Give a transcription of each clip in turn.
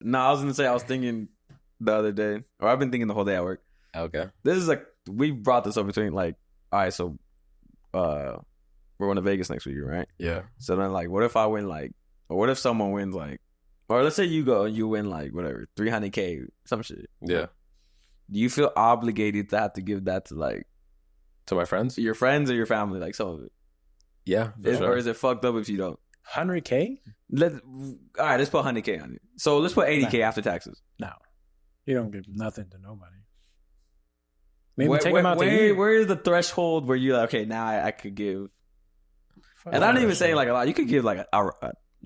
No, I was gonna say I was thinking the other day, or I've been thinking the whole day at work. Okay. This is like we brought this up between like, all right, so we're going to Vegas next week, right? Yeah. So then like, what if I win like, or what if someone wins like, or let's say you go and you win like whatever $300K, some shit. Yeah. Do you feel obligated to have to give that to like To my friends? your friends or your family, like some of it? Yeah. Or is it fucked up if you don't? 100K? All right, let's put 100K on it. So let's put 80K after taxes. No, you don't give nothing to nobody. Maybe take them out to eat. Where is the threshold where you're like, okay, now I could give? And I'm not even saying like a lot. You could give like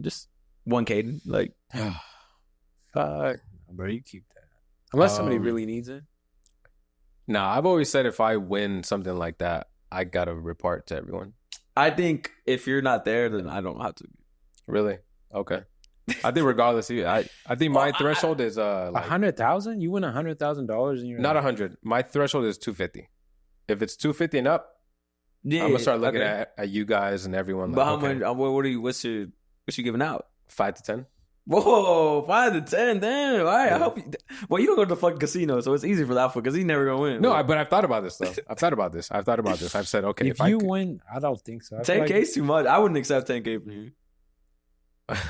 just 1K, like. Fuck, bro, you keep that unless somebody really needs it. Nah, I've always said if I win something like that, I gotta report to everyone. I think if you're not there, then I don't have to. Really? Okay. I think regardless, I think my threshold is like 100,000. You win $100,000 and you're not 100. My threshold is 250. If it's 250 and up, Yeah, I'm gonna start looking at you guys and everyone. But like, how much? What are you? What's you giving out? 5 to 10. Whoa, 5 to 10. Damn. All right. I hope you. Well, you don't go to the fucking casino, so it's easy for that because he's never gonna win. No, but I've thought about this though. I've thought about this. I've said, okay, if you win, I don't think so. 10K is too much. I wouldn't accept 10K from you.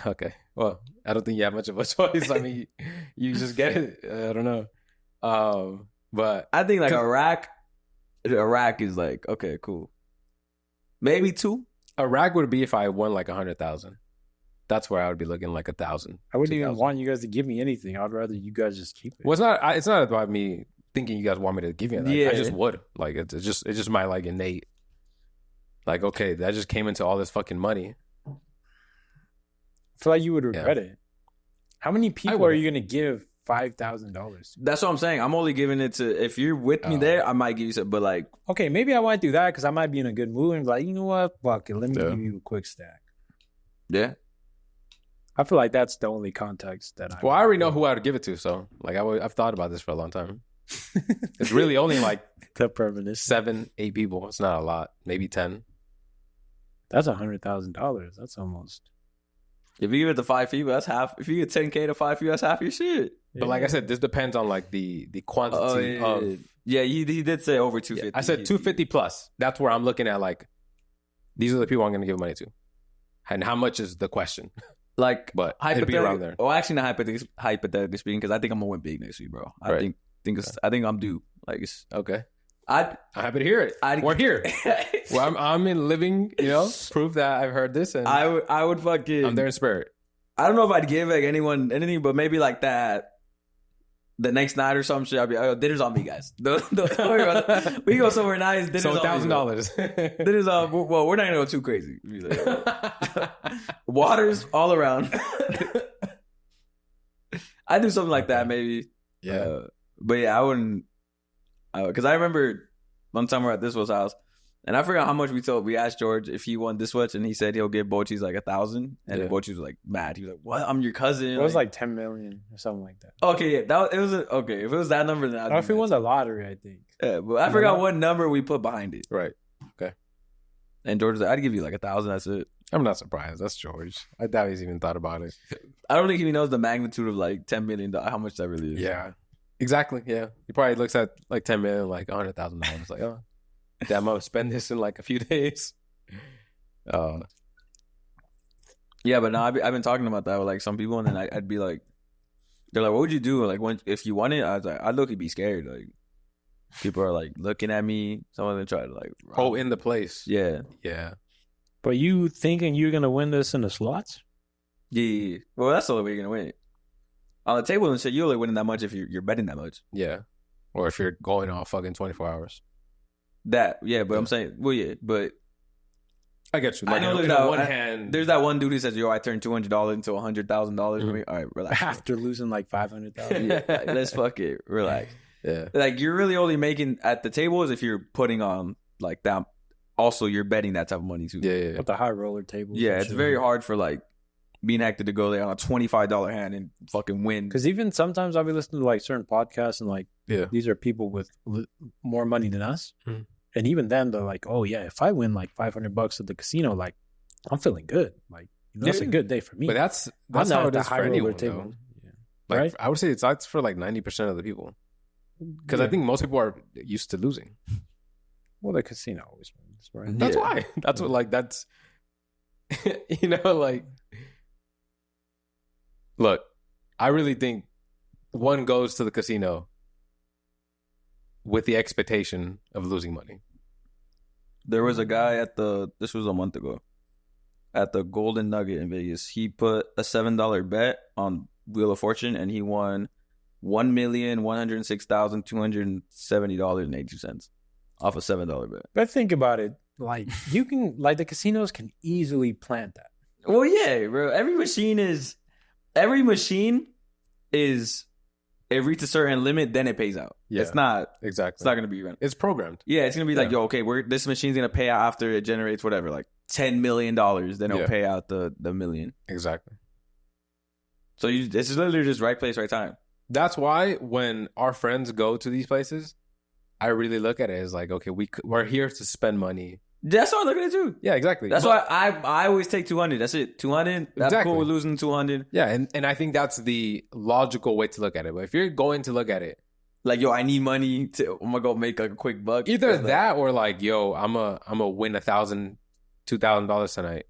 Okay. Well, I don't think you have much of a choice. I mean, you just get it. I don't know. But I think like Iraq is like, okay, cool. Maybe 2. Iraq would be if I won like 100,000. That's where I would be looking like 1,000. I wouldn't even want you guys to give me anything. I'd rather you guys just keep it. Well, it's not about me thinking you guys want me to give you that. Yeah. I just would. Like it's just my like innate. Like, okay, that just came into all this fucking money. I feel like you would regret it. How many people are you going to give $5,000? That's what I'm saying. I'm only giving it to, if you're with me there, I might give you some, but like. Okay, maybe I might do that because I might be in a good mood and be like, you know what? Fuck it. Let me give you a quick stack. Yeah. I feel like that's the only context that I already know who I would give it to. So like I've thought about this for a long time. It's really only like the permanent 7, 8 people. It's not a lot. Maybe 10. That's $100,000. That's almost. If you give it to 5 people, that's half. If you get 10K to 5 people, that's half your shit. But like I said, this depends on like the quantity of. Yeah, he did say over 250. I said 250 plus. That's where I'm looking at. Like, these are the people I'm going to give money to, and how much is the question? Like, but it'd be around there. Well, actually, not hypothetically speaking, because I think I'm gonna win big next week, bro. I think I'm due. Like, it's okay. I'm happy to hear it. We're here. Well, I'm in living, proof that I've heard this, and I would fucking. I'm there in spirit. I don't know if I'd give like anyone anything, but maybe like that. The next night or some shit, I'll be dinner's on me, guys. Don't worry about that. We go somewhere nice. Dinner's so $1,000. Dinner's on. Well, we're not gonna go too crazy. Waters all around. I do something like that, maybe. Yeah. But yeah, I wouldn't. Because I remember one time we're at this was house, and I forgot how much we asked George if he won this much, and he said he'll give Bochis like 1,000, and Bochis was like mad. He was like, "What? I'm your cousin." It was like 10 million or something like that. Okay, yeah, it was okay. If it was that number, then if it was a lottery, I think. Yeah, but I forgot what number we put behind it. Right. Okay. And George was like, "I'd give you like 1,000. That's it." I'm not surprised. That's George. I doubt he's even thought about it. I don't think he knows the magnitude of like $10 million. How much that really is. Yeah. Exactly. Yeah. He probably looks at like 10 million, like $100,000. Like, oh, damn, I'm gonna spend this in like a few days. Yeah, but no, I've been talking about that with like some people, and then I'd be like, they're like, "What would you do? Like, if you won it?" I was like, "I'd look and be scared. Like, people are like looking at me. Some of them try to like, in the place. Yeah. But you thinking you're gonna win this in the slots? Yeah. Well, that's the only way you're gonna win it. On the table and shit, you're only winning that much if you're betting that much. Yeah. Or if you're going on fucking 24 hours. But I'm saying, well, yeah, but I get you. Like, I know there's that one dude who says, "Yo, I turned $200 into $100,000." Mm-hmm. All right, relax. After losing like 500,000. Yeah, let's fuck it. Relax. Yeah. Like, you're really only making at the table is if you're putting on like that. Also, you're betting that type of money too. Yeah. With the high roller table. Yeah, it's very hard for like being acted to go there on a $25 hand and fucking win. Because even sometimes I'll be listening to like certain podcasts and like, these are people with more money than us. Mm-hmm. And even then they're like, oh yeah, if I win like $500 at the casino, like I'm feeling good. Like, that's a good day for me. But that's how it is for anyone. Like right? I would say it's for like 90% of the people, because I think most people are used to losing. Well, the casino always wins, right? That's why. That's what, like, that's, you know, like, look, I really think one goes to the casino with the expectation of losing money. There was a guy this was a month ago, at the Golden Nugget in Vegas. He put a $7 bet on Wheel of Fortune, and he won $1,106,270.82 off a $7 bet. But think about it. Like, you can, like, the casinos can easily plant that. Well, yeah, bro. Every machine is it reaches a certain limit, then it pays out. Yeah, it's not exactly. It's not gonna be random. It's programmed. Yeah, it's gonna be like, yo, okay, this machine's gonna pay out after it generates whatever, like $10 million. Then it'll pay out the million. Exactly. So it's literally just right place, right time. That's why when our friends go to these places, I really look at it as like, okay, we're here to spend money. That's how I look at it too. Yeah, exactly. That's why I always take 200. That's it. 200. That's exactly. cool with losing 200. Yeah, and I think that's the logical way to look at it. But if you're going to look at it like, yo, I need money I'm gonna go make like a quick buck. Either that or like, yo, I'm a win $1,000, $2,000 tonight.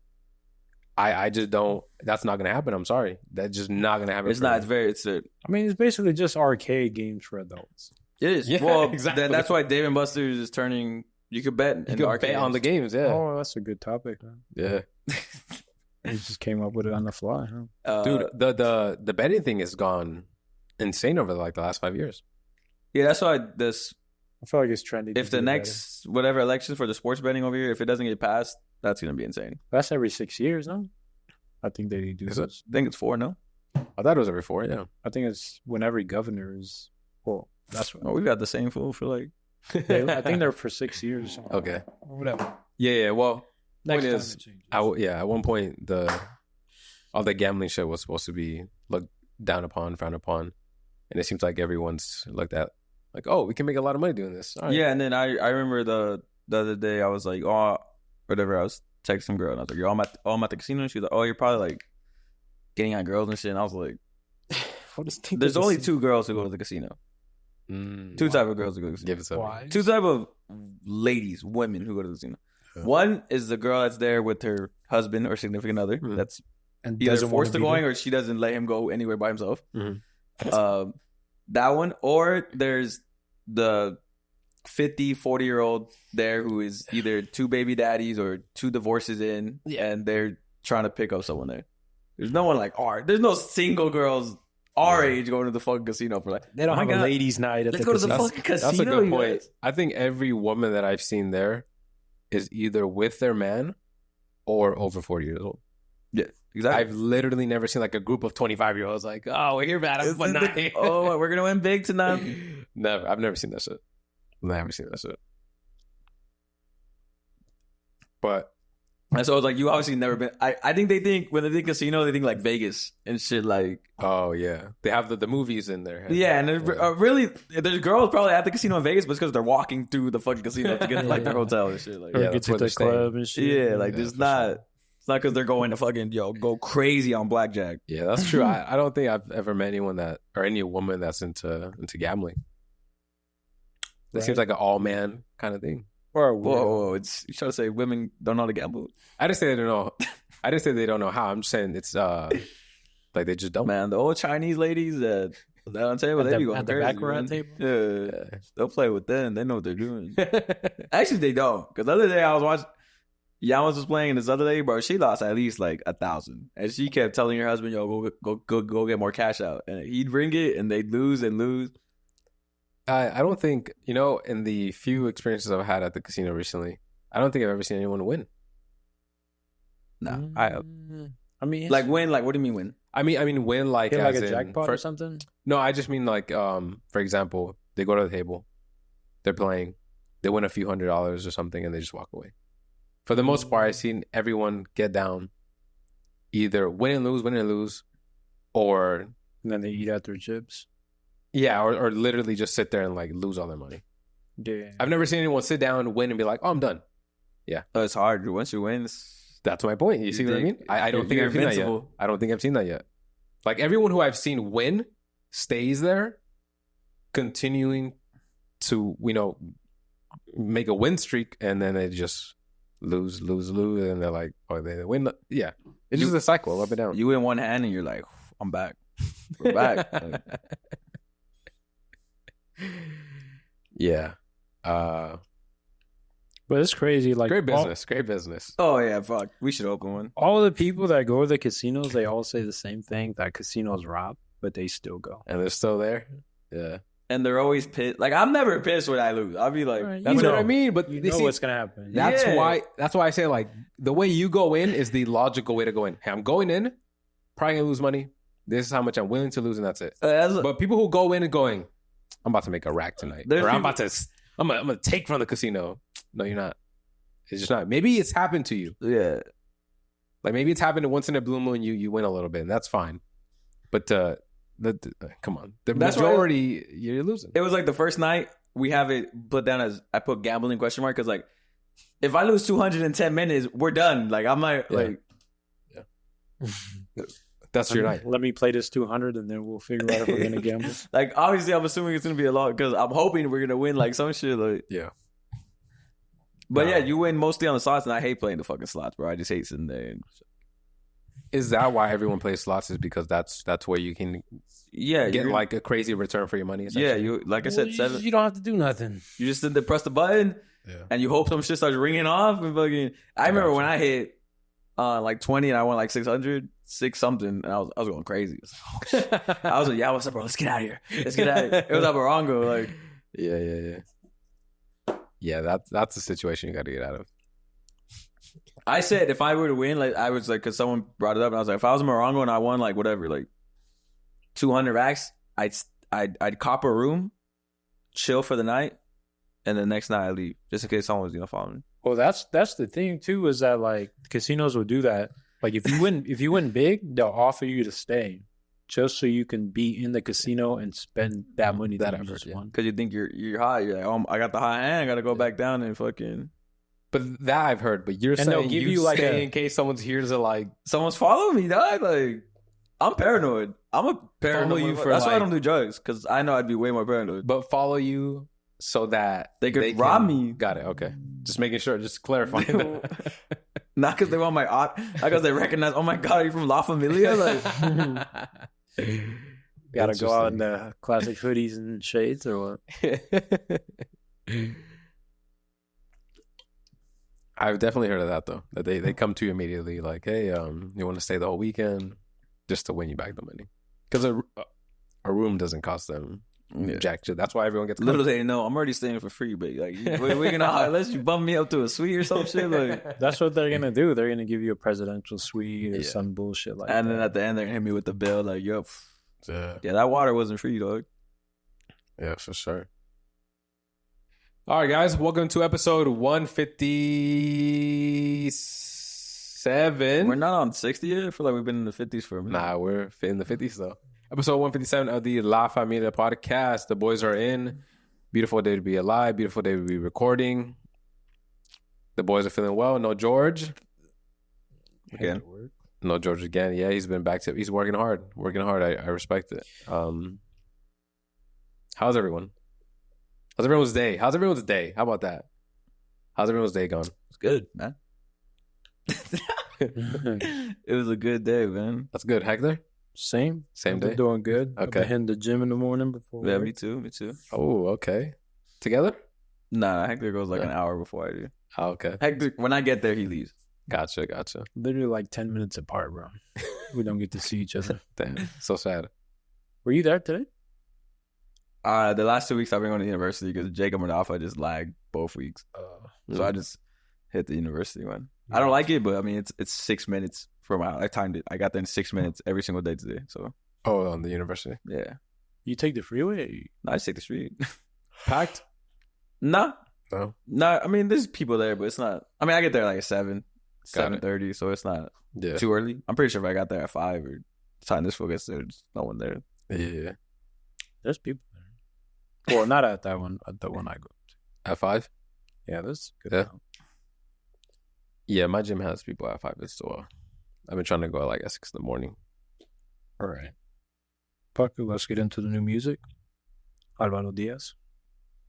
I just don't. That's not gonna happen. I'm sorry. That's just not gonna happen. It's not. It's I mean, it's basically just arcade games for adults. It is. Yeah, well, exactly. That's why Dave and Buster's is turning. You could bet. You could bet on the games. Yeah. Oh, that's a good topic. Huh? Yeah. You just came up with it on the fly, huh? Dude, the betting thing has gone insane over like the last 5 years. Yeah, that's why I feel like it's trendy. If the next whatever election for the sports betting over here, if it doesn't get passed, that's gonna be insane. That's every 6 years, no? I think they do this. I think it's 4, no? I thought it was every 4. Yeah. I think it's when every governor is. Well, that's what. Oh, we've got the same fool for like. I think they're for 6 years. Okay. Or whatever. Yeah. Well, Next point time is, it changes. at one point all the gambling shit was supposed to be looked down upon, frowned upon, and it seems like everyone's looked at like, oh, we can make a lot of money doing this. All right. Yeah, and then I remember the other day I was like, oh, whatever. I was texting some girl and I was like, yo, I'm at the casino. And she was like, oh, you're probably like getting on girls and shit. And I was like, there's only 2 girls who go to the casino. 2 type of girls who go to the casino. Give us up. Why? 2 type of ladies, women who go to the casino. One is the girl that's there with her husband or significant other. That's and either forced to going or she doesn't let him go anywhere by himself. That one. Or there's the 50, 40-year-old there who is either 2 baby daddies or 2 divorces in, and they're trying to pick up someone there. There's no one like there's no single girls our age going to the fucking casino for like, they don't have a ladies' night at let's the go to the casino. fucking casino. That's a good you point. guys. I think every woman that I've seen there is either with their man or over 40 years old. Yeah, exactly. I've literally never seen like a group of 25-year-olds like, oh, we're here, madam, but not here. Oh, we're gonna win big tonight. Never. I've never seen that shit. Never seen that shit. But and so I was like, you obviously never been. I think they think when they think casino, they think like Vegas and shit. Like, oh yeah, they have the movies in there. Yeah, and really, there's girls probably at the casino in Vegas, but it's because they're walking through the fucking casino to get to like their hotel and shit. Like, Or yeah, get to the club and shit. yeah, like there's not. Sure. It's not because they're going to fucking go crazy on blackjack. Yeah, that's true. I don't think I've ever met anyone or any woman that's into gambling. It seems like an all man kind of thing. Or whoa, it's you trying to say women don't know how to gamble? I didn't say they don't know. I didn't say they don't know how. I'm just saying it's like they just don't. Man, the old Chinese ladies that on table, they be going at the crazy, baccarat table. Yeah, they'll play with them. They know what they're doing. Actually, they don't. Because the other day I was watching. Yamas was playing, and this other lady, bro, she lost at least like 1,000, and she kept telling her husband, "Yo, go get more cash out," and he'd bring it, and they'd lose and lose. I don't think, in the few experiences I've had at the casino recently, I don't think I've ever seen anyone win. No, I mean, like win. Like, what do you mean win? I mean win like hit as like a in, jackpot or something. No, I just mean like for example, they go to the table, they're playing, they win a few $100s or something, and they just walk away. For the most part, I've seen everyone get down, either win and lose, or And then they eat out their chips. yeah, or literally just sit there and like lose all their money. Yeah. I've never seen anyone sit down, win, and be like, "Oh, I'm done." Yeah, It's hard. Once you win, that's my point. You see what I mean? I don't think I've seen that yet. I don't think I've seen that yet. Like everyone who I've seen win stays there, continuing to, make a win streak, and then they just lose, and they're like, oh, they win. Yeah. It's just a cycle up and down. You win one hand and you're like, I'm back. We're back. Yeah. But it's crazy. Like great business. Oh yeah, fuck. We should open one. All the people that go to the casinos, they all say the same thing, that casinos rob, but they still go. And they're still there. Yeah. And they're always pissed. Like, I'm never pissed when I lose. I'll be like, that's what I mean. But you know what's gonna happen. That's why I say, like, the way you go in is the logical way to go in. Hey, I'm going in, probably gonna lose money. This is how much I'm willing to lose, and that's it. But people who go in and going, I'm about to make a rack tonight, or I'm gonna take from the casino. No, you're not. It's just not. Maybe it's happened to you. Yeah. Like, maybe it's happened once in a blue moon. You win a little bit, and that's fine. But come on, the majority, you're losing. It was like the first night we have it put down as, I put gambling question mark, because like, if I lose 210 minutes, we're done. Like, I'm not like, that's your night. Let me play this 200 and then we'll figure out if we're gonna gamble. Like, obviously, I'm assuming it's gonna be a lot, because I'm hoping we're gonna win like some shit. Like, yeah. But yeah, you win mostly on the slots, and I hate playing the fucking slots, bro. I just hate sitting there. Is that why everyone plays slots? Is because that's where you can get like a crazy return for your money? Yeah, you like I said, seven. You don't have to do nothing. You just sit there, press the button, and you hope some shit starts ringing off. And fucking, I remember when I hit like 20 and I won like 600, something, and I was going crazy. I was like, yeah, what's up, bro? Let's get out of here. Let's get out of here. It was at Barongo, like. Yeah, that's the situation you got to get out of. I said if I were to win, like I was like, because someone brought it up, and I was like, if I was in Morongo and I won like whatever, like 200 racks, I'd cop a room, chill for the night, and the next night I leave, just in case someone was following me. Well, that's the thing too, is that like casinos will do that. Like if you win big, they'll offer you to stay, just so you can be in the casino and spend that money that you just won. Because you think you're high, you're like, oh, I got the high hand, I got to go back down and fucking. But that I've heard. But you're saying you like stay in case someone's here to like someone's following me, dog. Like, I'm paranoid. I'm a paranoid. Follow you for that's why I don't do drugs, because I know I'd be way more paranoid. But follow you so that they could rob me. Got it. Okay. Just making sure. Just clarifying. Not because they want my art. Not because they recognize. Oh my god, are you from La Familia? Like, gotta go out in the classic hoodies and shades or what? I've definitely heard of that though. That they come to you immediately, like, hey, you want to stay the whole weekend, just to win you back the money, because a room doesn't cost them jack shit. That's why everyone gets. Little they know, I'm already staying for free, but like, we're gonna unless you bump me up to a suite or some shit. Like, that's what they're gonna do. They're gonna give you a presidential suite or some bullshit like that. And then at the end, they're gonna hit me with the bill, like, yo, that water wasn't free, dog. Yeah, for sure. All right, guys, welcome to episode 157. We're not on 60 yet. I feel like we've been in the 50s for a minute. Nah, we're in the 50s though. Episode 157 of the La Familia podcast. The boys are in. Beautiful day to be alive. Beautiful day to be recording. The boys are feeling well. No George. Again. No George again. Yeah, he's been back to. He's working hard. I respect it. How's everyone? How's everyone's day? How about that? How's everyone's day going? It's good, man. It was a good day, man. That's good. Hector? Same day. Doing good. Okay. I've been hitting the gym in the morning before. Yeah, me too. Oh, okay. Together? Nah, Hector goes like an hour before I do. Oh, okay. Hector, when I get there, he leaves. Gotcha. Literally like 10 minutes apart, bro. We don't get to see each other. Damn, so sad. Were you there today? The last 2 weeks I've been going to university because Jacob and Alpha just lagged both weeks. So I just hit the university one. I don't like it, but I mean it's 6 minutes from my. I timed it. I got there in 6 minutes every single day today. So on the university. Yeah. You take the freeway? No, I just take the street. Packed? No. I mean there's people there, but it's not. I mean I get there like at 7:30, so it's not too early. I'm pretty sure if I got there at 5 or the time this fool gets there, there's no one there. Yeah. There's people there. Well, not at that one. At the one I go to. At 5? Yeah, that's good. Yeah. Yeah, my gym has people at 5 as well. I've been trying to go at like at 6 in the morning. All right. Fuck it, let's get into the new music. Alvaro Diaz.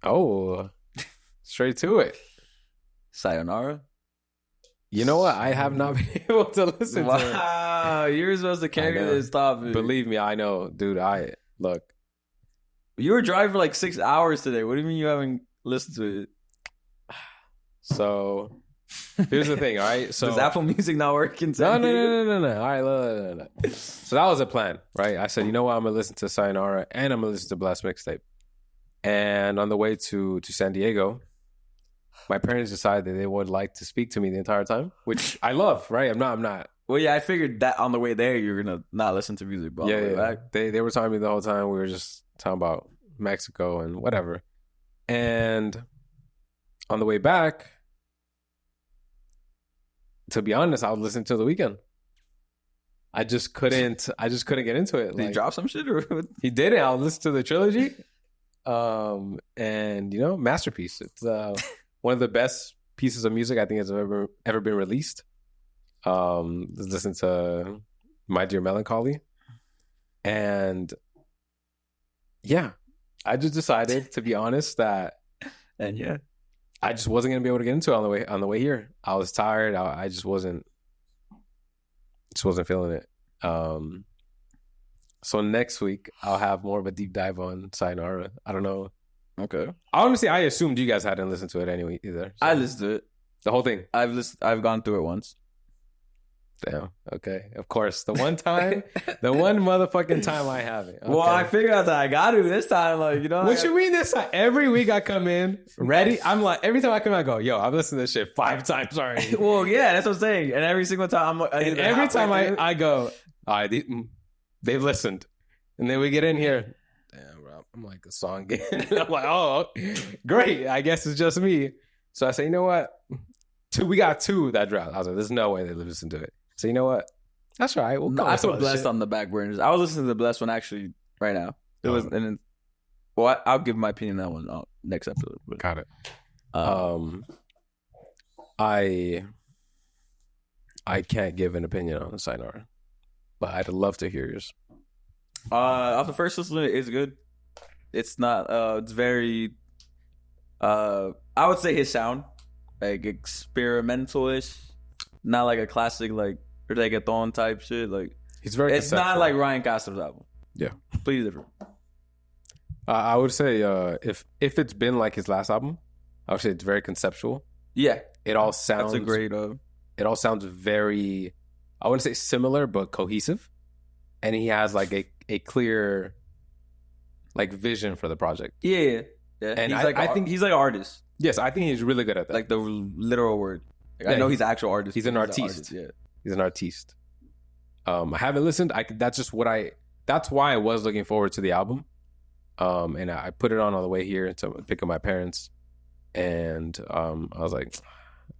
Oh, straight to it. Sayonara. You know what? I have not been able to listen to it. Wow, you're supposed to carry this topic. Believe me, I know, dude. Look. You were driving for like 6 hours today. What do you mean you haven't listened to it? So here's the thing, all right? So is Apple Music not working? No. All right, no. So that was a plan, right? I said, you know what? I'm gonna listen to Sayonara and I'm gonna listen to Blast Mixtape. And on the way to San Diego, my parents decided that they would like to speak to me the entire time, which I love, right? I'm not. Well, yeah, I figured that on the way there you're gonna not listen to music, but on the way back, they were talking to me the whole time. We were just talking about Mexico and whatever. And on the way back, to be honest, I was listening to The Weeknd. I just couldn't get into it. Did he drop some shit or he didn't? I'll listen to the trilogy. And you know, masterpiece. It's one of the best pieces of music I think has ever been released. Listen to My Dear Melancholy. And yeah, I just decided, to be honest, that I just wasn't gonna be able to get into it on the way here. I was tired. I just wasn't feeling it. So next week I'll have more of a deep dive on Sayonara. I don't know. Okay. Honestly, I assumed you guys hadn't listened to it anyway either. So. I listened to it. The whole thing. I've gone through it once. Damn. Okay. Of course. The one motherfucking time I haven't. Okay. Well, I figured out that I got to this time. Like, you know. What you mean this time? Every week I come in ready. I'm like, every time I come in, I go, yo, I've listened to this shit 5 times already. Well, yeah, that's what I'm saying. And every single time every time I go, all right, they've listened. And then we get in here. Damn, bro. I'm like, a song again. I'm like, oh, great. I guess it's just me. So I say, you know what? We got 2 that dropped. I was like, there's no way they listened to it. So you know what? That's all right. I put Blessed on the back burners. I was listening to the Blessed one actually right now. It was, and then, well, I'll give my opinion on that one next episode. But, got it. I can't give an opinion on Sayonara, but I'd love to hear yours. Off the first listen, it's good. It's not. It's very. I would say his sound, like experimental-ish, not like a classic like reggaeton type shit. Like he's very. It's not like Ryan Castro's album. Yeah, completely different. I would say if it's been like his last album, I would say it's very conceptual. Yeah, it all sounds. That's a great. It all sounds very. I wouldn't say similar, but cohesive, and he has like a clear, like vision for the project. Yeah. And I think he's like an artist. Yes, I think he's really good at that. Like the literal word. Like, I know he's an actual artist. He's an artiste. Yeah, he's an artiste. I haven't listened. That's just what that's why I was looking forward to the album. And I put it on the way here to pick up my parents. And I was like,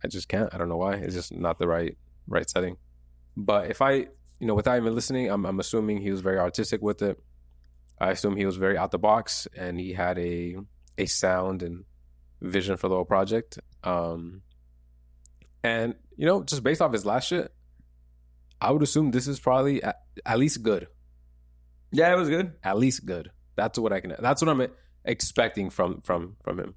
I just can't. I don't know why. It's just not the right setting. But if without even listening, I'm assuming he was very artistic with it. I assume he was very out the box and he had a sound and vision for the whole project. And just based off his last shit, I would assume this is probably at least good. Yeah, it was good. At least good. That's what I'm expecting from him.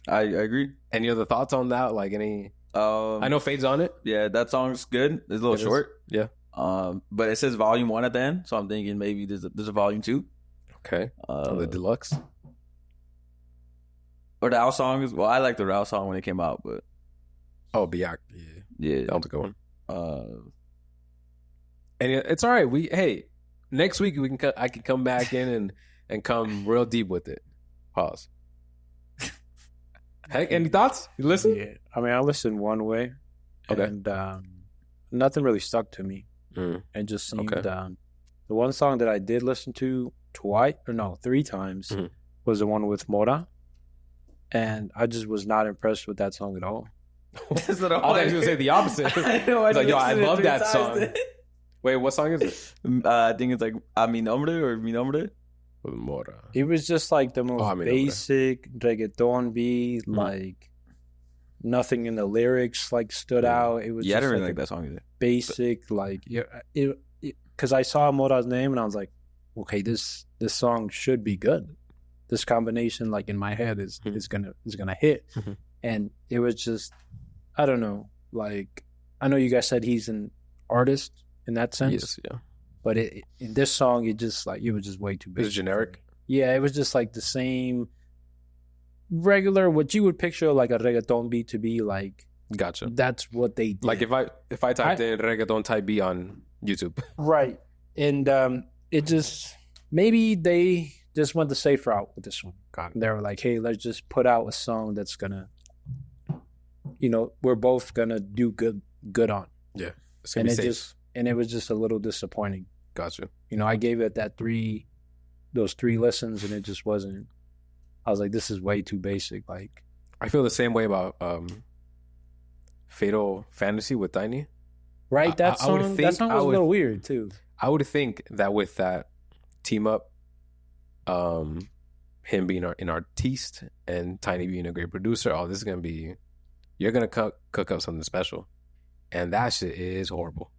I agree. Any other thoughts on that? Like any? I know Fade's on it. Yeah, that song's good. It's a little short. Yeah. But it says volume 1 at the end, so I'm thinking maybe there's a volume 2. Okay. The deluxe. Or the Al song is. Well, I like the Al song when it came out, but. Oh, Biak. Yeah. That was a good one. And it's all right. Next week I can come back in and come real deep with it. Pause. Heck, any thoughts? You listen? Yeah. I mean, I listened one way. Okay. And nothing really stuck to me. It just seemed the one song that I did listen to 3 times was the one with Mora. And I just was not impressed with that song at all. I thought you were going to say the opposite. I love that song. Wait, what song is it? I think it's like A Mi Nombre or Mi Nombre. Mora. It was just like the most basic reggaeton beat, like nothing in the lyrics like stood out. It was I didn't really like that song either. basic, like because I saw Mora's name and I was like, okay, this song should be good. This combination, like in my head, is gonna hit. Mm-hmm. And it was just, I don't know. Like, I know you guys said he's an artist in that sense. Yes, yeah. But in this song, it was just way too big. It was generic. Yeah, it was just like the same regular, what you would picture like a reggaeton beat to be like. Gotcha. That's what they did. Like if I typed in reggaeton type B on YouTube. Right. And it just, maybe they just went the safe route with this one. They were like, hey, let's just put out a song that's gonna, we're both gonna do good on. Yeah. And it was just a little disappointing. Gotcha. I gave it those 3 listens, and it just wasn't. I was like, this is way too basic. Like, I feel the same way about Fatal Fantasy with Tiny. Right, that song was a little weird too. I would think that with that team up, him being an artiste and Tiny being a great producer, this is gonna be, you're gonna cook up something special, and that shit is horrible.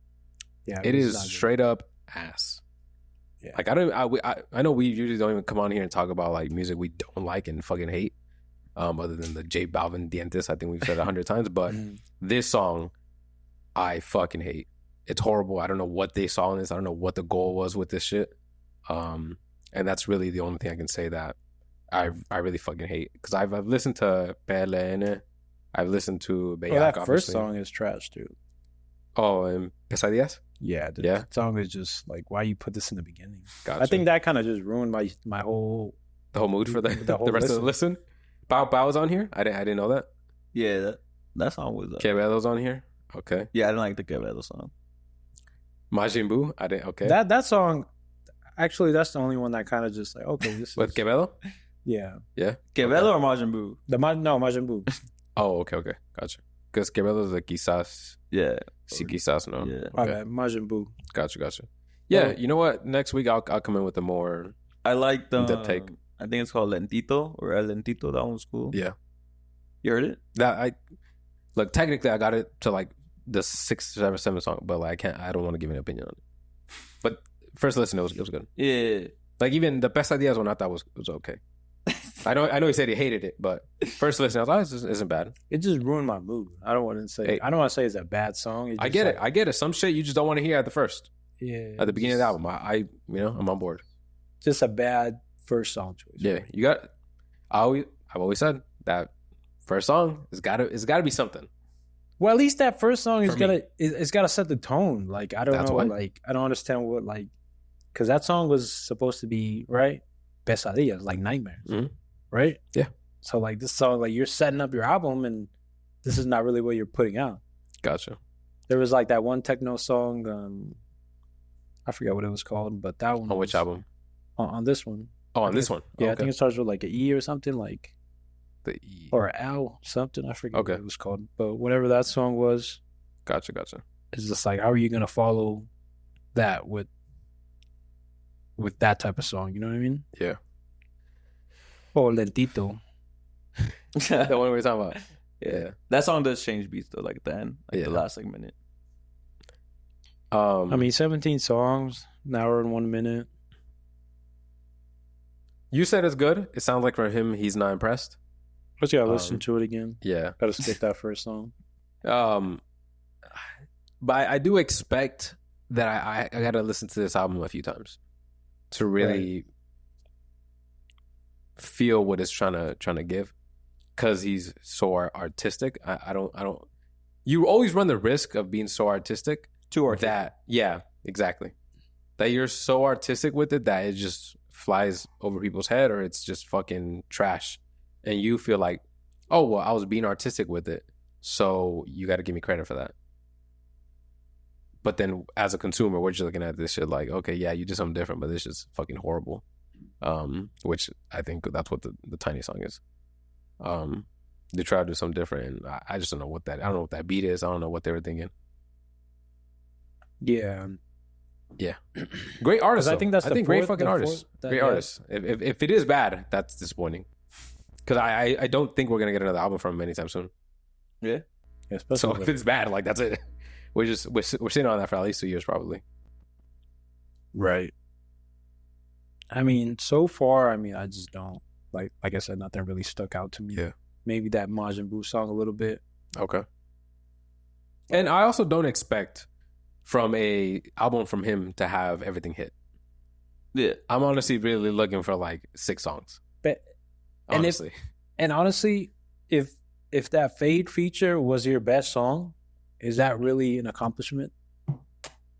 Yeah, it is straight up ass. Yeah. Like I know we usually don't even come on here and talk about like music we don't like and fucking hate, other than the J Balvin Dientes. I think we've said 100 times, but this song I fucking hate. It's horrible. I don't know what they saw in this. I don't know what the goal was with this shit. And that's really the only thing I can say that I really fucking hate, because I've listened to PLN, I've listened to Bellac, that obviously. First song is trash, dude. Oh, and Pesadillas? Yeah, the song is just like, why you put this in the beginning? Gotcha. I think that kind of just ruined my whole mood for the rest of the listen. Bao was on here. I didn't know that. Yeah, that song was. Quevedo's on here. Okay. Yeah, I didn't like the Quevedo song. Majin Buu. I didn't. Okay. That song, actually, that's the only one that kind of just like, okay, this with Quevedo. Yeah. Yeah. Quevedo or Majin Buu? No, Majin Buu. Oh, okay, gotcha. Because Quevedo's like quizás. Yeah. Sí, quizás, no. Yeah. Okay. Majin Buu. Gotcha. Yeah, you know what? Next week I'll come in with a more. I like the take. I think it's called Lentito or El Lentito. That one's cool. Yeah. You heard it? Technically I got it to like the 6th or 7th song, but like I don't want to give an opinion on it. But first listen, it was good. Yeah. Like even the Pesadillas one I thought was okay. I know he said he hated it, but first listen, I was like, this isn't bad. It just ruined my mood. I don't want to say it's a bad song. I get it. Some shit you just don't want to hear at the first. Yeah. At the beginning of the album. I'm on board. Just a bad first song choice. Yeah. You got I've always said that first song it's gotta be something. Well, at least that first song it's gotta set the tone. Like I don't know, like I don't understand what, like, because that song was supposed to be, right, Pesadillas, like nightmares. Mm-hmm. Right? Yeah. So like this song, like you're setting up your album, and this is not really what you're putting out. Gotcha. There was like that one techno song, I forget what it was called, but that one. On which album? On this one. Oh, on this one. Yeah, okay. I think it starts with like an E or something, like the E or L something. I forget what it was called, but whatever that song was. Gotcha. It's just like, how are you gonna follow that with that type of song? You know what I mean? Yeah. Oh, Lentito. The one we were talking about. Yeah. That song does change beats though, like at the end, the last like minute. I mean, 17 songs, an hour and 1 minute. You said it's good. It sounds like for him, he's not impressed. But you gotta listen to it again. Yeah. Gotta skip that first song. But I do expect that I gotta listen to this album a few times to really feel what it's trying to give, because he's so artistic. I don't. You always run the risk of being so artistic. Too artistic. That exactly. That you're so artistic with it that it just flies over people's head, or it's just fucking trash, and you feel like, oh well, I was being artistic with it, so you got to give me credit for that. But then, as a consumer, we're just looking at this shit like, okay, yeah, you did something different, but this is fucking horrible. Which I think that's what the Tiny song is. They try to do something different, and I just don't know what that. I don't know what that beat is. I don't know what they were thinking. Yeah. Great artist. I think great fucking artist. Great artist. If it is bad, that's disappointing. Because I don't think we're gonna get another album from him anytime soon. Yeah. So if it's bad, like that's it. we're sitting on that for at least 2 years probably. Right. I mean, so far, I mean, I just don't like I said, nothing really stuck out to me. Yeah. Maybe that Majin Buu song a little bit. Okay. And I also don't expect from a album from him to have everything hit. Yeah. I'm honestly really looking for like 6 songs. But Honestly. and honestly, if that Fade feature was your best song, is that really an accomplishment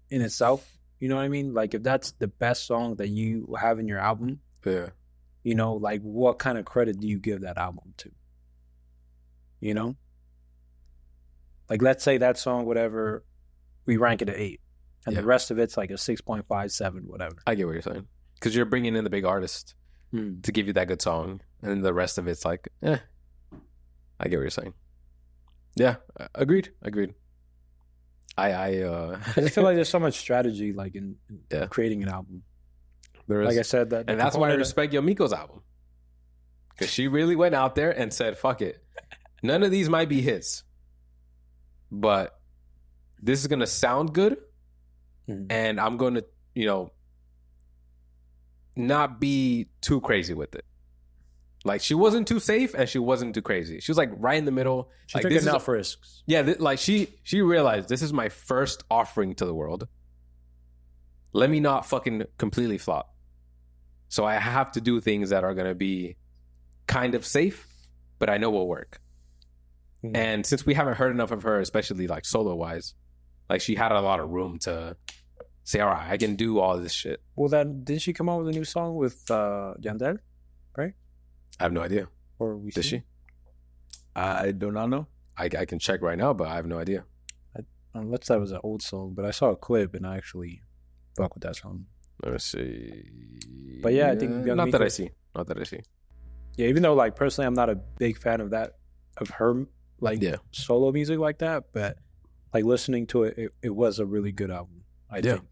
in itself? You know what I mean? Like, if that's the best song that you have in your album, Yeah. you know, like, what kind of credit do you give that album to? You know? Like, let's say that song, whatever, we rank it at 8. And the rest of it's like a 6.57, whatever. I get what you're saying. Because you're bringing in the big artist to give you that good song. And then the rest of it's like, I get what you're saying. Yeah, agreed. I feel like there's so much strategy, like, in creating an album. There is. Like I said, that, and that's why I respect Yomiko's album. Because she really went out there and said, fuck it. None of these might be hits. But this is going to sound good. And I'm going to, you know, not be too crazy with it. Like, she wasn't too safe and she wasn't too crazy. She was like right in the middle. She like, took enough risks. Yeah, like she realized this is my first offering to the world. Let me not fucking completely flop. So I have to do things that are going to be kind of safe, but I know will work. And since we haven't heard enough of her, especially like solo wise, like she had a lot of room to say, all right, I can do all this shit. Well, then didn't she come out with a new song with Yandel, right? I have no idea. Or did she? I do not know. I can check right now, but I have no idea. Unless that was an old song, but I saw a clip and I actually fuck with that song. Let me see. But yeah, I think not that I see. Yeah, even though like personally I'm not a big fan of her like solo music like that, but like listening to it was a really good album. I think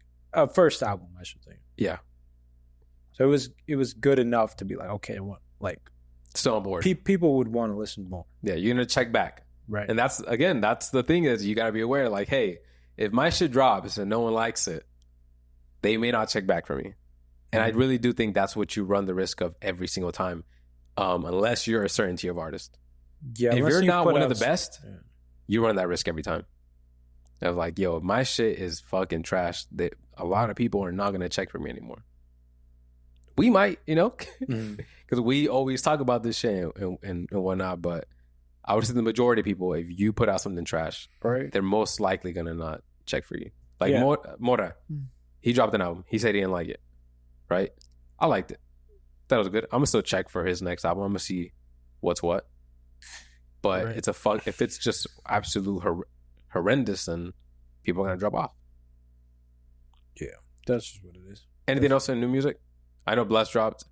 first album, I should say. Yeah. So it was good enough to be like, okay, what, like, still on board. People would want to listen more. Yeah, you're gonna check back, right? And that's the thing is you gotta be aware. Like, hey, if my shit drops and no one likes it, they may not check back for me. And I really do think that's what you run the risk of every single time, unless you're a certain tier of artist. Yeah, if you're not one of the best, you run that risk every time. Of like, yo, if my shit is fucking trash, that a lot of people are not gonna check for me anymore. We might, you know, because we always talk about this shit and whatnot. But I would say the majority of people, if you put out something trash, they're most likely gonna not check for you. Like Mora, he dropped an album. He said he didn't like it, right? I liked it. That was good. I'm gonna still check for his next album. I'm gonna see what's what. But it's a fuck. If it's just absolute horrendous, then people are gonna drop off. Yeah, that's just what it is. Anything else in new music? I know Bless dropped.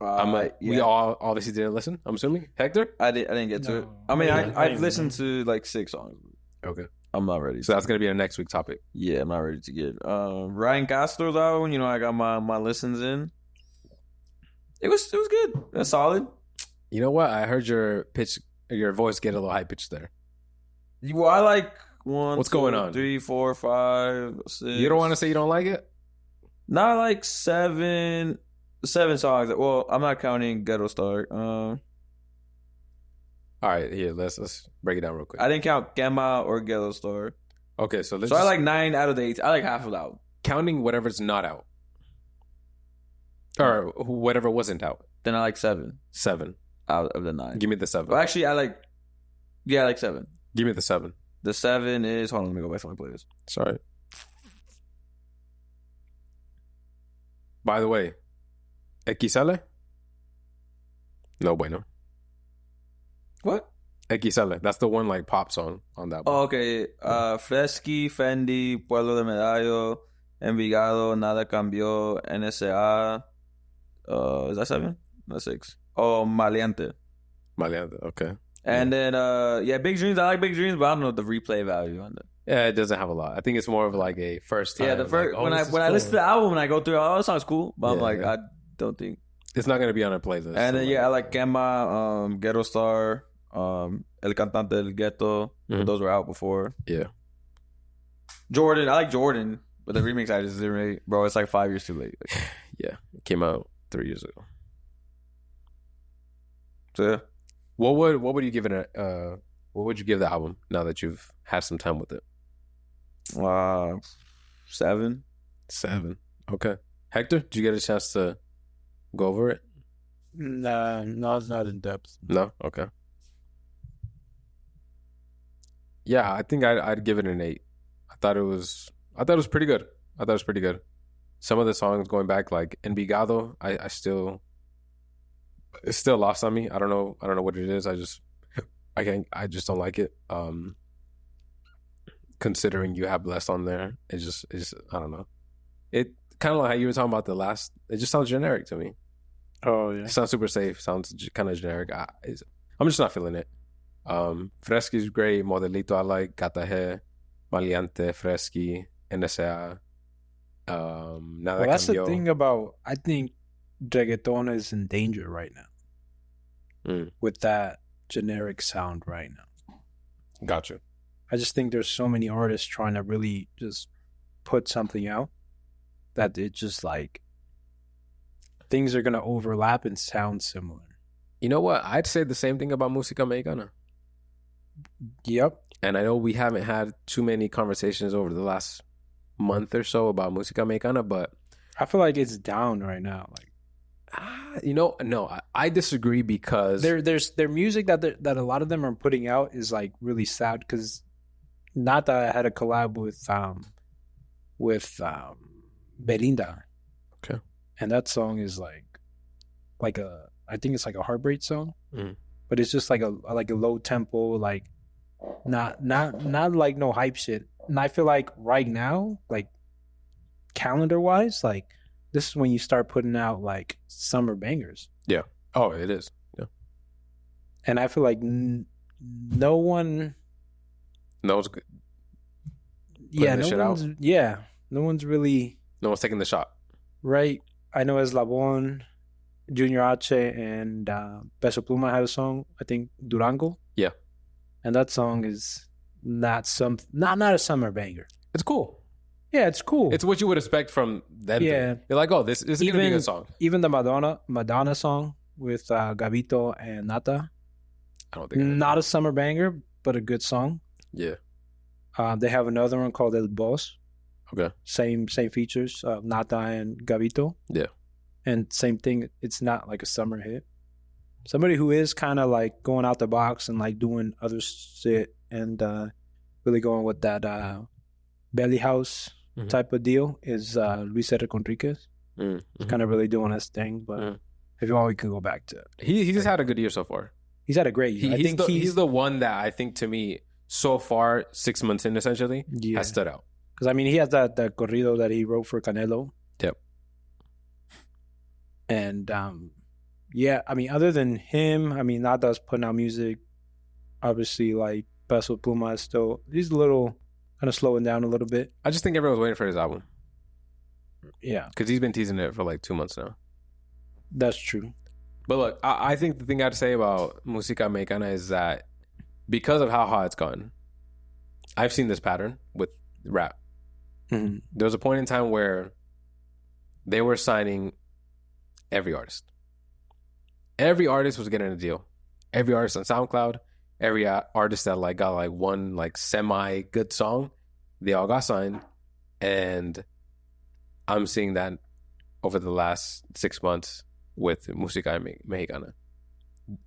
We all obviously didn't listen. I'm assuming Hector. I didn't get to it. I mean, I've listened to like 6 songs. Okay, I'm not ready. So that's gonna be our next week topic. Yeah, I'm not ready to get Ryan Castro's album. You know, I got my listens in. It was good. It's solid. You know what? I heard your voice get a little high pitched there. Well, I like 1. What's 2, going on? 3, 4, 5, 6. You don't want to say you don't like it? Not like 7 songs. Well, I'm not counting Ghetto Star. All right, here let's break it down real quick. I didn't count Gemma or Ghetto Star. Okay, so I like 9 out of the 8. I like half of the album. Counting whatever's not out, or whatever wasn't out. Then I like 7. 7 out of the 9. Give me the 7. Well, actually, I like 7. Give me the 7. The 7 is, hold on, let me go back to my playlist. Sorry. By the way, XL? No bueno. What? XL. That's the one like pop song on that one. Oh, okay. Fresky, Fendi, Pueblo de Medallo, Envigado, Nada Cambió, NSA. Is that 7? That's 6. Oh, Maleante. Okay. And then, Big Dreams. I like Big Dreams, but I don't know the replay value on that. Yeah, it doesn't have a lot. I think it's more of like a first time. Yeah, the first like, when I listen to the album and I go through, it sounds cool, but I'm like, I don't think it's not gonna be on a playlist. And then I like Gemma, Ghetto Star, El Cantante del Ghetto. Those were out before. Yeah. Jordan. I like Jordan, but the remix I just didn't really, bro. It's like 5 years too late. Like, Yeah, it came out 3 years ago. so yeah. What would you give it what would you give the album now that you've had some time with it? 7. 7. Okay. Hector, did you get a chance to go over it? Nah, no, it's not in depth. No? Okay. Yeah, I think I'd give it an 8. I thought it was pretty good. Some of the songs going back, like Envigado, I still, it's still lost on me. I don't know what it is. I just don't like it. Considering you have Blessed on there, it's just I don't know. It kind of like how you were talking about the last. It just sounds generic to me. Oh yeah, It sounds super safe. Sounds kind of generic. I'm just not feeling it. Fresky is great. Modelito I like. Gata He, Maleante, Fresky, NSA. Nada well, that's cambió. the thing about. I think reggaeton is in danger right now with that generic sound right now. Gotcha. I just think there's so many artists trying to really just put something out that it just like things are gonna overlap and sound similar. You know what? I'd say the same thing about Musica Mexicana. Yep. And I know we haven't had too many conversations over the last month or so about Musica Mexicana, but I feel like it's down right now. Like no, I disagree because their music that a lot of them are putting out is like really sad because Nata had a collab with Belinda. Okay. And that song is like a I think it's like a heartbreak song. But it's just like a low tempo, like not like no hype shit. And I feel like right now, like calendar wise, like this is when you start putting out like summer bangers. Yeah. Oh, it is. Yeah. And I feel like no one. No one's good. Yeah, this shit no one's. Yeah, no one's really. No one's taking the shot. Right. I know Eslabon, Junior H, and Peso Pluma had a song. I think Durango. Yeah. And that song is not a summer banger. It's cool. Yeah, it's cool. It's what you would expect from them. Yeah. You're like, oh, this is going to be a good song. Even the Madonna song with Gabito and Nata. I don't think not a summer banger, but a good song. Yeah. They have another one called El Boss. Okay. Same features, Nata and Gabito. Yeah. And same thing, it's not like a summer hit. Somebody who is kind of like going out the box and like doing other shit and really going with that belly house type of deal is Luis R. Conriquez. He's kind of really doing his thing, but if you want, we can go back to it. He just had a good year so far. He's had a great year. He's the one that I think, to me, so far, 6 months in essentially, has stood out. Because I mean, he has that corrido that he wrote for Canelo. Yep. And yeah, I mean, other than him, I mean, Nada's putting out music. Obviously, like Peso Pluma is still, he's a little kind of slowing down a little bit. I just think everyone's waiting for his album. Yeah. Because he's been teasing it for like 2 months now. That's true. But look, I think the thing I'd say about Musica Mexicana is that because of how hot it's gone, I've seen this pattern with rap. Mm-hmm. There was a point in time where they were signing every artist. Every artist was getting a deal. Every artist on SoundCloud, every artist that like got like one like semi good song, they all got signed. And I'm seeing that over the last 6 months with Musica Mexicana.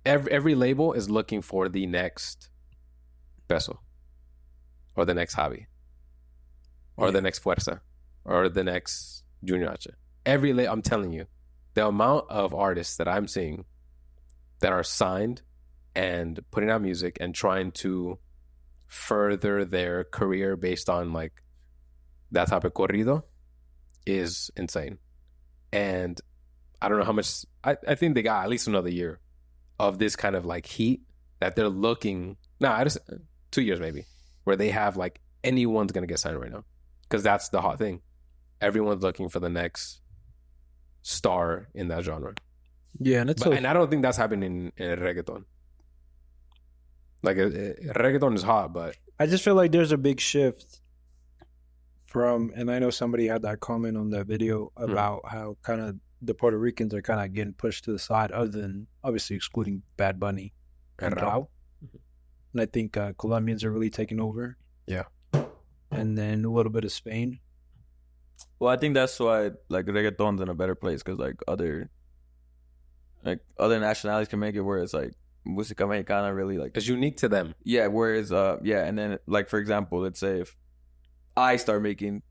Every label is looking for the next Peso, or the next Javi, or the next Fuerza, or the next Junior H. I'm telling you, the amount of artists that I'm seeing that are signed and putting out music and trying to further their career based on like that type of corrido is insane. And I don't know how much, I think they got at least another year of this kind of like heat that they're looking, 2 years maybe, where they have like anyone's going to get signed right now. Because that's the hot thing. Everyone's looking for the next star in that genre. Yeah, and I don't think that's happening in reggaeton. Like reggaeton is hot, but I just feel like there's a big shift And I know somebody had that comment on that video about how kind of the Puerto Ricans are kind of getting pushed to the side, other than obviously excluding Bad Bunny and Rao. And I think Colombians are really taking over. Yeah. And then a little bit of Spain. Well, I think that's why like reggaeton's in a better place, because like other nationalities can make it, where it's like Musica Mexicana really like it's unique to them. Yeah, whereas and then like for example, let's say if I start making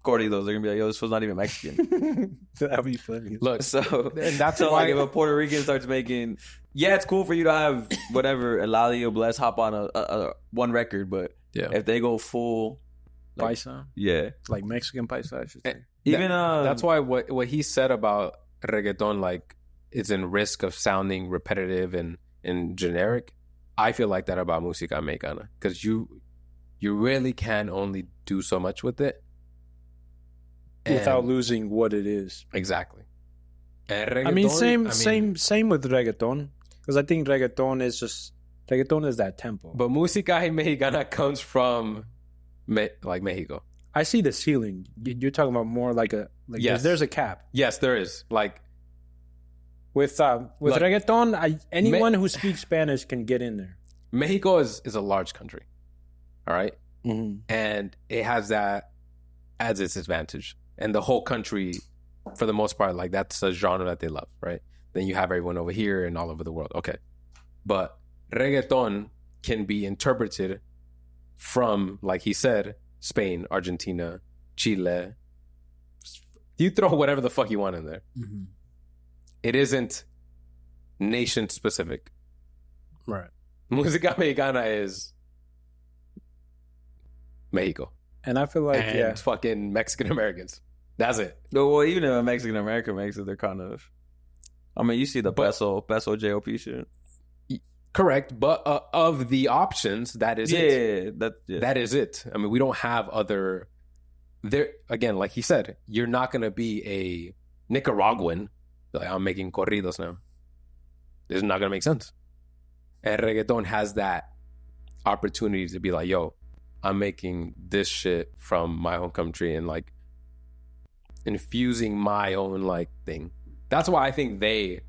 corridos, they're gonna be like, yo, this was not even Mexican. That'd be funny. Look, so and that's so why like if a Puerto Rican starts making, yeah, it's cool for you to have whatever Eladio Bless hop on a one record, but if they go full like, paisa, like Mexican paisa, I should say. Even that's why what he said about reggaeton, like it's in risk of sounding repetitive and generic. I feel like that about Musica Mexicana, because you really can only do so much with it without losing what it is. Exactly. And reggaeton, I mean, same with reggaeton, because I think reggaeton is that tempo. But Musica Mexicana comes from like Mexico. I see the ceiling. You're talking about more like yes. There's a cap. Yes, there is. Like with reggaeton, anyone who speaks Spanish can get in there. Mexico is a large country, all right? Mm-hmm. And it has that as its advantage. And the whole country, for the most part, like that's a genre that they love, right? Then you have everyone over here and all over the world. Okay. But reggaeton can be interpreted from, like he said, Spain, Argentina, Chile. You throw whatever the fuck you want in there. Mm-hmm. It isn't nation specific. Right. Musica Mexicana is Mexico. And I feel like, fucking Mexican Americans. That's it. No, well, even if a Mexican American makes it, they're kind of... I mean, you see the peso JOP shit. Correct, but of the options, that is it. That is it. I mean, we don't have other... There again, like he said, you're not going to be a Nicaraguan. Like, I'm making corridos now. This is not going to make sense. And reggaeton has that opportunity to be like, yo, I'm making this shit from my home country and like infusing my own like thing. That's why I think they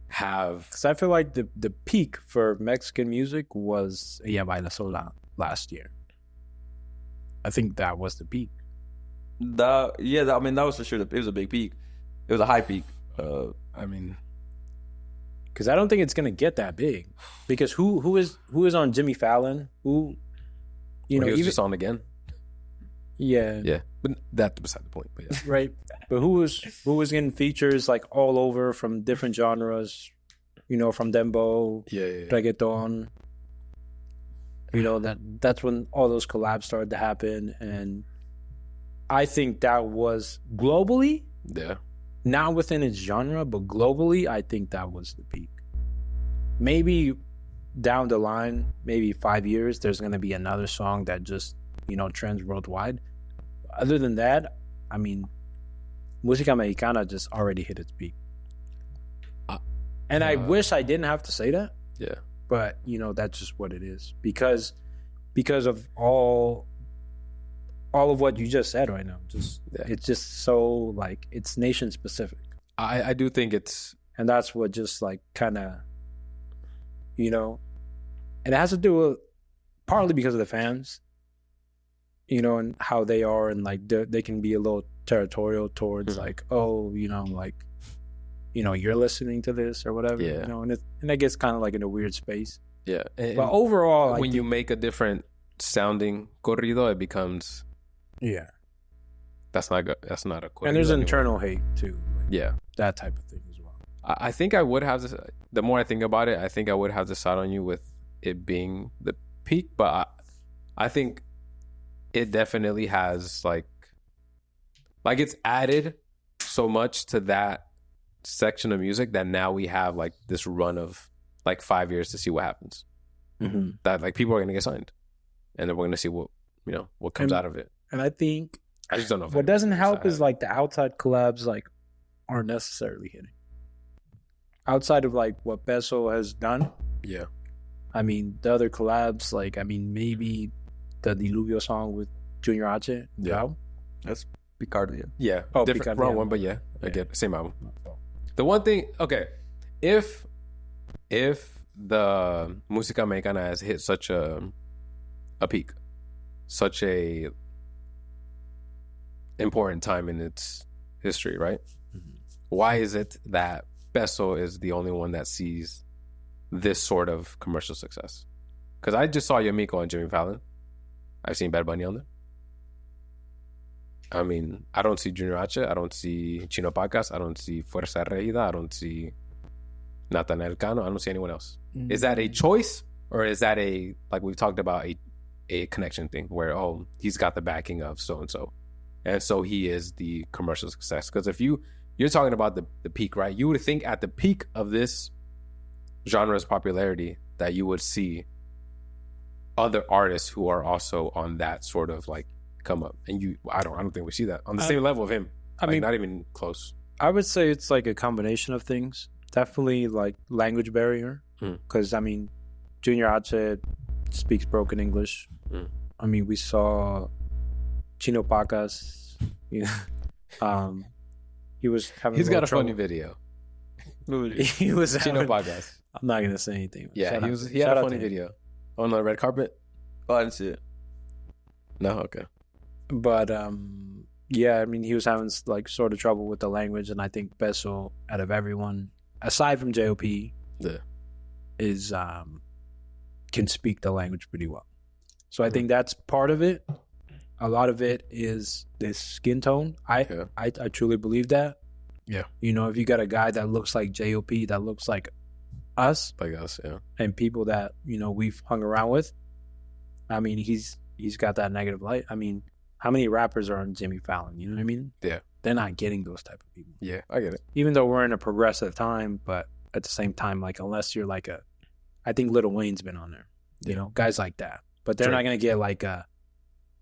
have... Because I feel like the peak for Mexican music was Ella Baila Sola last year. I think that was the peak. I mean, that was for sure. It was a big peak. It was a high peak. I mean... Because I don't think it's going to get that big. Because who is on Jimmy Fallon? Who... he was just on again. Yeah, but that's beside the point. But yeah. Right. But who was getting features like all over from different genres? You know, from dembo, reggaeton. You know, that's when all those collabs started to happen, and I think that was globally. Yeah. Not within its genre, but globally, I think that was the peak. Maybe down the line, maybe 5 years, there's going to be another song that just, trends worldwide. Other than that, I mean, Musica Mexicana just already hit its peak. And I wish I didn't have to say that. Yeah. But, that's just what it is. Because of all of what you just said right now. It's just so, like, it's nation specific. I do think it's... And that's what just, like, kind of, and it has to do with partly because of the fans, and how they are, and like they can be a little territorial towards like, oh, you're listening to this or whatever, and it gets kind of like in a weird space. Yeah, but overall, when you make a different sounding corrido, it becomes that's not a corrido. And there's internal hate too. Like, that type of thing as well. I think I would have to. The more I think about it, I think I would have to side on you with it being the peak, but I think it definitely has like it's added so much to that section of music that now we have like this run of like 5 years to see what happens. Mm-hmm. That like people are going to get signed, and then we're going to see what comes out of it. And I think I just don't know. What doesn't help is like the outside collabs like aren't necessarily hitting. Outside of like what Peso has done. I mean, the other collabs, like, maybe the Diluvio song with Junior H. Yeah. That's Picardia. Yeah. Oh, different Picardia. wrong one, but yeah, I get it. Same album. The one thing, okay, if the Musica Mexicana has hit such a peak, such a important time in its history, right? Why is it that Peso is the only one that sees this sort of commercial success? Because I just saw Yamiko and Jimmy Fallon. I've seen Bad Bunny on there. I mean, I don't see Junior H. I don't see Chino Pacas. I don't see Fuerza Regida. I don't see Natanael Cano. I don't see anyone else. Is that a choice, or is that a, like we've talked about, a connection thing where, oh, he's got the backing of so-and-so, and so he is the commercial success? Because if you're talking about the peak, right? You would think at the peak of this genre's popularity that you would see other artists who are also on that sort of like come up, and I don't think we see that on the same level of him. I mean, not even close. I would say it's like a combination of things. Definitely like language barrier, because I mean, Junior H speaks broken English. I mean, we saw Chino Pacas. He was having. He's got a trouble. funny video. He was Chino having, Pacas. I'm not gonna say anything. Yeah, he had a funny video on the red carpet. Oh, I didn't see it. No, okay. But yeah, I mean, he was having like sort of trouble with the language, and I think Peso, out of everyone, aside from JOP, is can speak the language pretty well. So I think that's part of it. A lot of it is this skin tone. I truly believe that. Yeah. You know, if you got a guy that looks like JOP, that looks like us, yeah, and people that, you know, we've hung around with, I mean, he's got that negative light. I mean, how many rappers are on Jimmy Fallon? You know what I mean? Yeah. They're not getting those type of people. Yeah, I get it. Even though we're in a progressive time, but at the same time, like, unless you're like I think Lil Wayne's been on there, you know, guys like that. But they're not going to get like an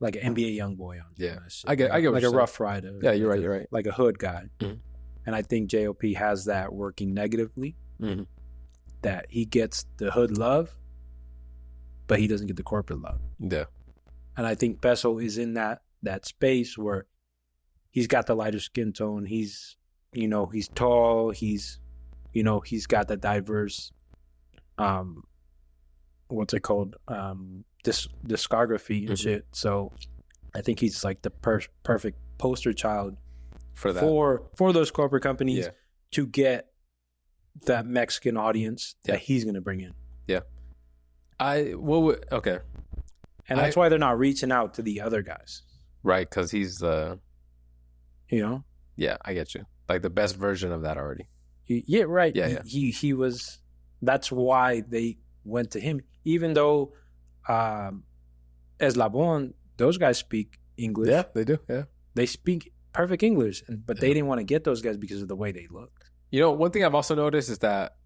NBA young boy on. Yeah. I get what like you're a Rough Rider. Yeah, you're right. Like a hood guy. Mhm. And I think JOP has that working negatively, Mhm. that he gets the hood love, but he doesn't get the corporate love. Yeah. And I think Peso is in that space where he's got the lighter skin tone. He's, you know, he's tall. He's, you know, he's got the diverse, what's it called? Discography and shit. So I think he's like the perfect poster child For that. for those corporate companies Yeah. to get that Mexican audience that he's going to bring in. Yeah. Okay. And that's why they're not reaching out to the other guys. Right, because he's You know? yeah, I get you. Like the best version of that already. Yeah, right. Yeah. He was. That's why they went to him. Even though Eslabon, those guys speak English. Yeah, they do. Yeah. They speak perfect English, but they didn't want to get those guys because of the way they looked. You know, one thing I've also noticed is that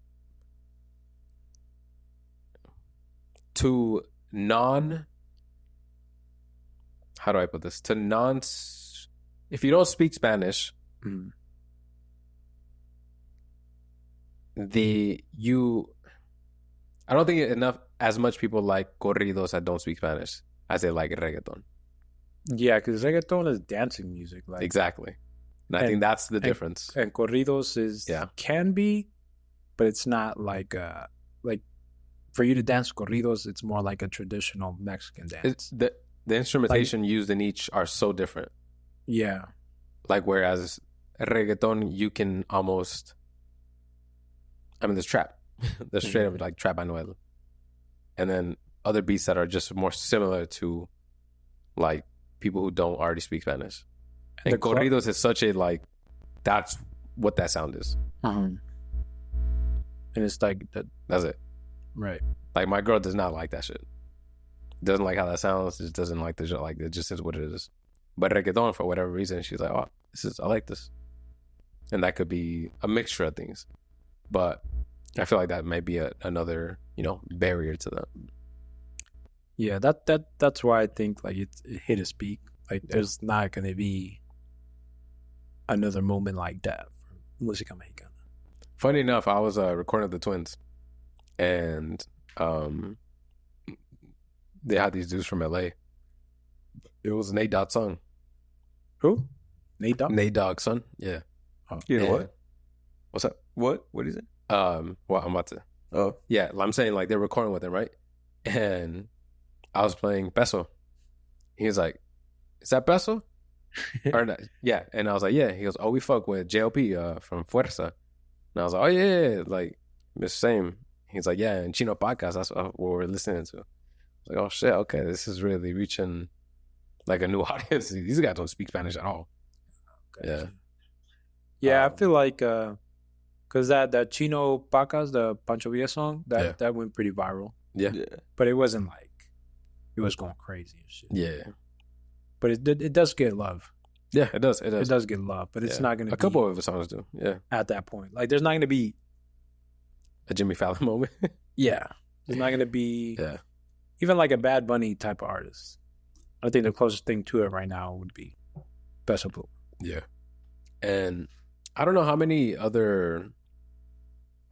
how do I put this? If you don't speak Spanish, I don't think as much people like corridos that don't speak Spanish as they like reggaeton. Yeah, because reggaeton is dancing music. Like, Exactly. And I think that's the difference. And corridos can be, but it's not like for you to dance corridos, it's more like a traditional Mexican dance. The instrumentation used in each are so different. Yeah. Like whereas reggaeton, you can almost, I mean, there's trap. There's straight up like trap Anuel. And then other beats that are just more similar to like people who don't already speak Spanish. And corridos is such a like, that's what that sound is. And it's like that's it. Right. Like my girl does not like that shit. Doesn't like how that sounds. Just doesn't like the shit. Like it just is what it is. But reggaeton, for whatever reason, she's like, oh, I like this. And that could be a mixture of things. But I feel like that might be another, barrier to them. Yeah, that's why I think like it hit its peak. Like there's not gonna be another moment like that for Musica Mexicana. Funny enough, I was recording the Twins, and they had these dudes from LA, It was Nate Dogg's son. Who? Nate Dogg? Nate Dogg's son. Yeah. You know And- what? What's up? What? What is it? Well, I'm about to. Oh, Yeah, I'm saying like they're recording with him, right? And I was playing Peso. He was like, "Is that Peso?" Or not? Yeah, and I was like, "Yeah." He goes, "Oh, we fuck with JLP from Fuerza." And I was like, "Oh yeah, like the same." He's like, "Yeah," and Chino Podcast. That's what we're listening to. I was like, "Oh shit, okay, this is really reaching like a new audience." These guys don't speak Spanish at all. Yeah, Yeah, I feel like because that Chino Pacas, the Pancho Villa song, that went pretty viral. yeah, But it wasn't like it was going crazy and shit. yeah, But it does get love. yeah. It does. It does. It does get love, but it's Yeah. not going to A be couple of the songs do. Yeah, at that point. Like there's not going to be a Jimmy Fallon moment. there's not going to be Yeah. even like a Bad Bunny type of artist. I think the closest thing to it right now would be Peso Pluma. Yeah. And I don't know how many other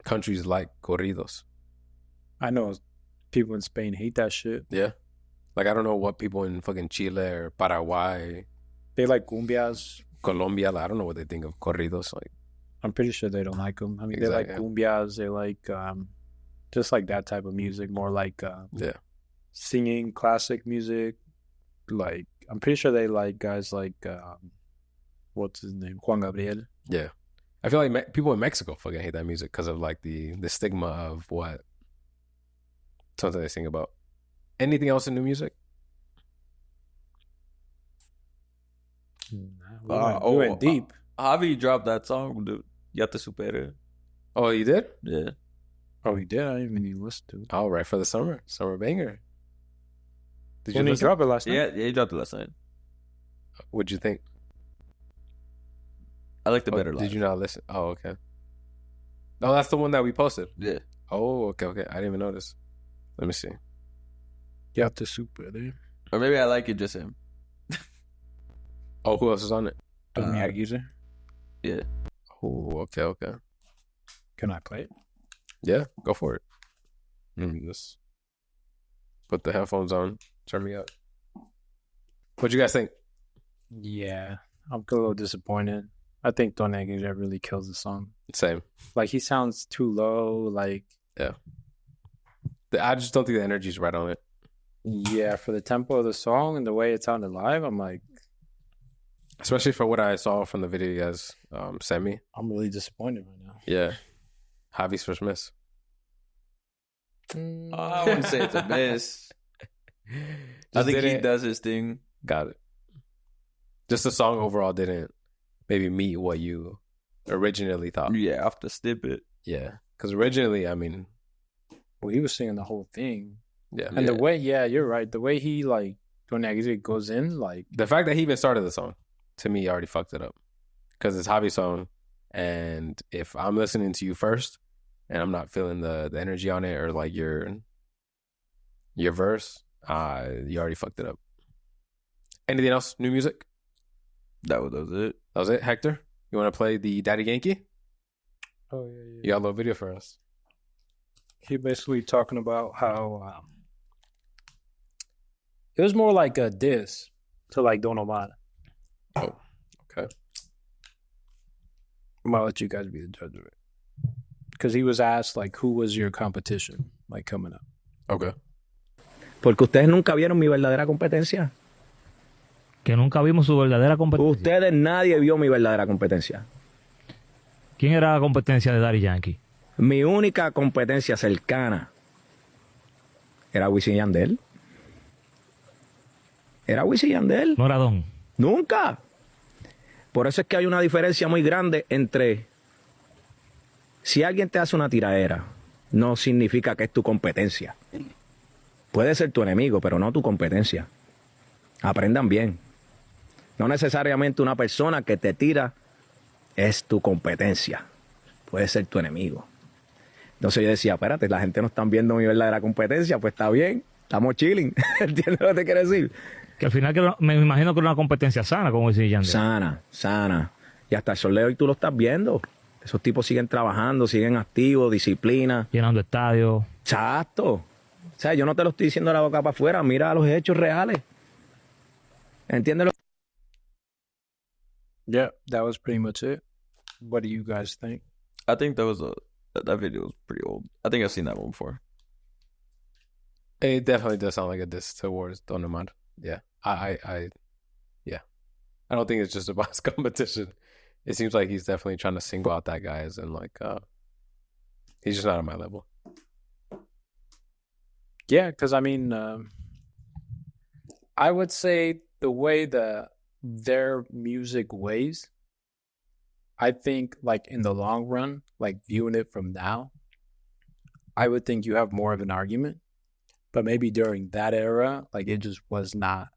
countries like corridos. I know people in Spain hate that shit. Yeah. Like, I don't know what people in fucking Chile or Paraguay, They like cumbias. Colombia, like, I don't know what they think of corridos. Like, I'm pretty sure they don't like them. I mean, they like Exactly. cumbias. They like just like that type of music, more like yeah. singing classic music. Like I'm pretty sure they like guys like what's his name, Juan Gabriel. Yeah. I feel like people in Mexico fucking hate that music because of, like, the stigma of what something they sing about. Anything else in new music? We went deep. Javi dropped that song, dude. Ya te supere. Oh, you did? Yeah. Oh, he did. I didn't even listen to it. All right, for the summer banger. Did you When he listen? dropped it last night? Yeah, he dropped it last night. What'd you think? I like the Oh, better did live. you not listen? Oh, okay. Oh, that's the one that we posted. Yeah. Oh, okay. I didn't even notice. Let me see. Yeah, the super. Or maybe I like it just him. Oh, who else is on it? User. Yeah. Oh, okay. Can I play it? Yeah, go for it. Let me just put the headphones on. Turn me up. What'd you guys think? Yeah, I'm a little disappointed. I think Don Aguirre really kills the song. Same. Like he sounds too low. Like I just don't think the energy's right on it. yeah, for the tempo of the song and the way it sounded live, I'm like, Especially for what I saw from the video you guys sent me. I'm really disappointed right now. Yeah. Javi's first miss. I wouldn't say it's a miss. I think he does his thing. Got it. Just the song overall didn't maybe meet what you originally thought. Yeah, off the snippet. Yeah. Because originally, I mean, Well, he was singing the whole thing, yeah. and the way, you're right. The way he like Don Aguirre goes in, like The fact that he even started the song, to me, already fucked it up. Because it's Javi's song, and if I'm listening to you first, and I'm not feeling the energy on it, or like your verse, you already fucked it up. Anything else? New music? That was it. That was it, Hector? You want to play the Daddy Yankee? oh yeah. You got a little video for us. He basically talking about how it was more like a diss to like Don Omar. Oh, okay. I'm gonna let you guys be the judge of it. Because he was asked like, who was your competition like coming up? Okay. Porque ustedes nunca vieron mi verdadera competencia. Que nunca vimos su verdadera competencia. Ustedes nadie vio mi verdadera competencia. ¿Quién era la competencia de Daddy Yankee? Mi única competencia cercana era Wisin y Yandel. Era Wisin y Yandel. No era Don. Nunca. Por eso es que hay una diferencia muy grande entre si alguien te hace una tiradera, no significa que es tu competencia. Puede ser tu enemigo, pero no tu competencia. Aprendan bien. No necesariamente una persona que te tira es tu competencia. Puede ser tu enemigo. Entonces yo decía, espérate, la gente no está viendo mi verdadera competencia, pues está bien, estamos chilling. ¿Entiendes lo que te quiero decir? Que al final me imagino que era una competencia sana, como decía Yandel. Sana. Y hasta el sol de hoy tú lo estás viendo. Esos tipos siguen trabajando, siguen activos, disciplina. Llenando estadios. Exacto. O sea, yo no te lo estoy diciendo de la boca para afuera, mira los hechos reales. ¿Entiendes? Yeah, that was pretty much it. What do you guys think? I think that video was pretty old. I think I've seen that one before. It definitely does sound like a diss towards Don Omar. Yeah. I don't think it's just about his competition. It seems like he's definitely trying to single out that guy as in like he's just not on my level. Yeah, because I mean, I would say the way their music weighs, I think like in the long run, like viewing it from now, I would think you have more of an argument. But maybe during that era, like it just was not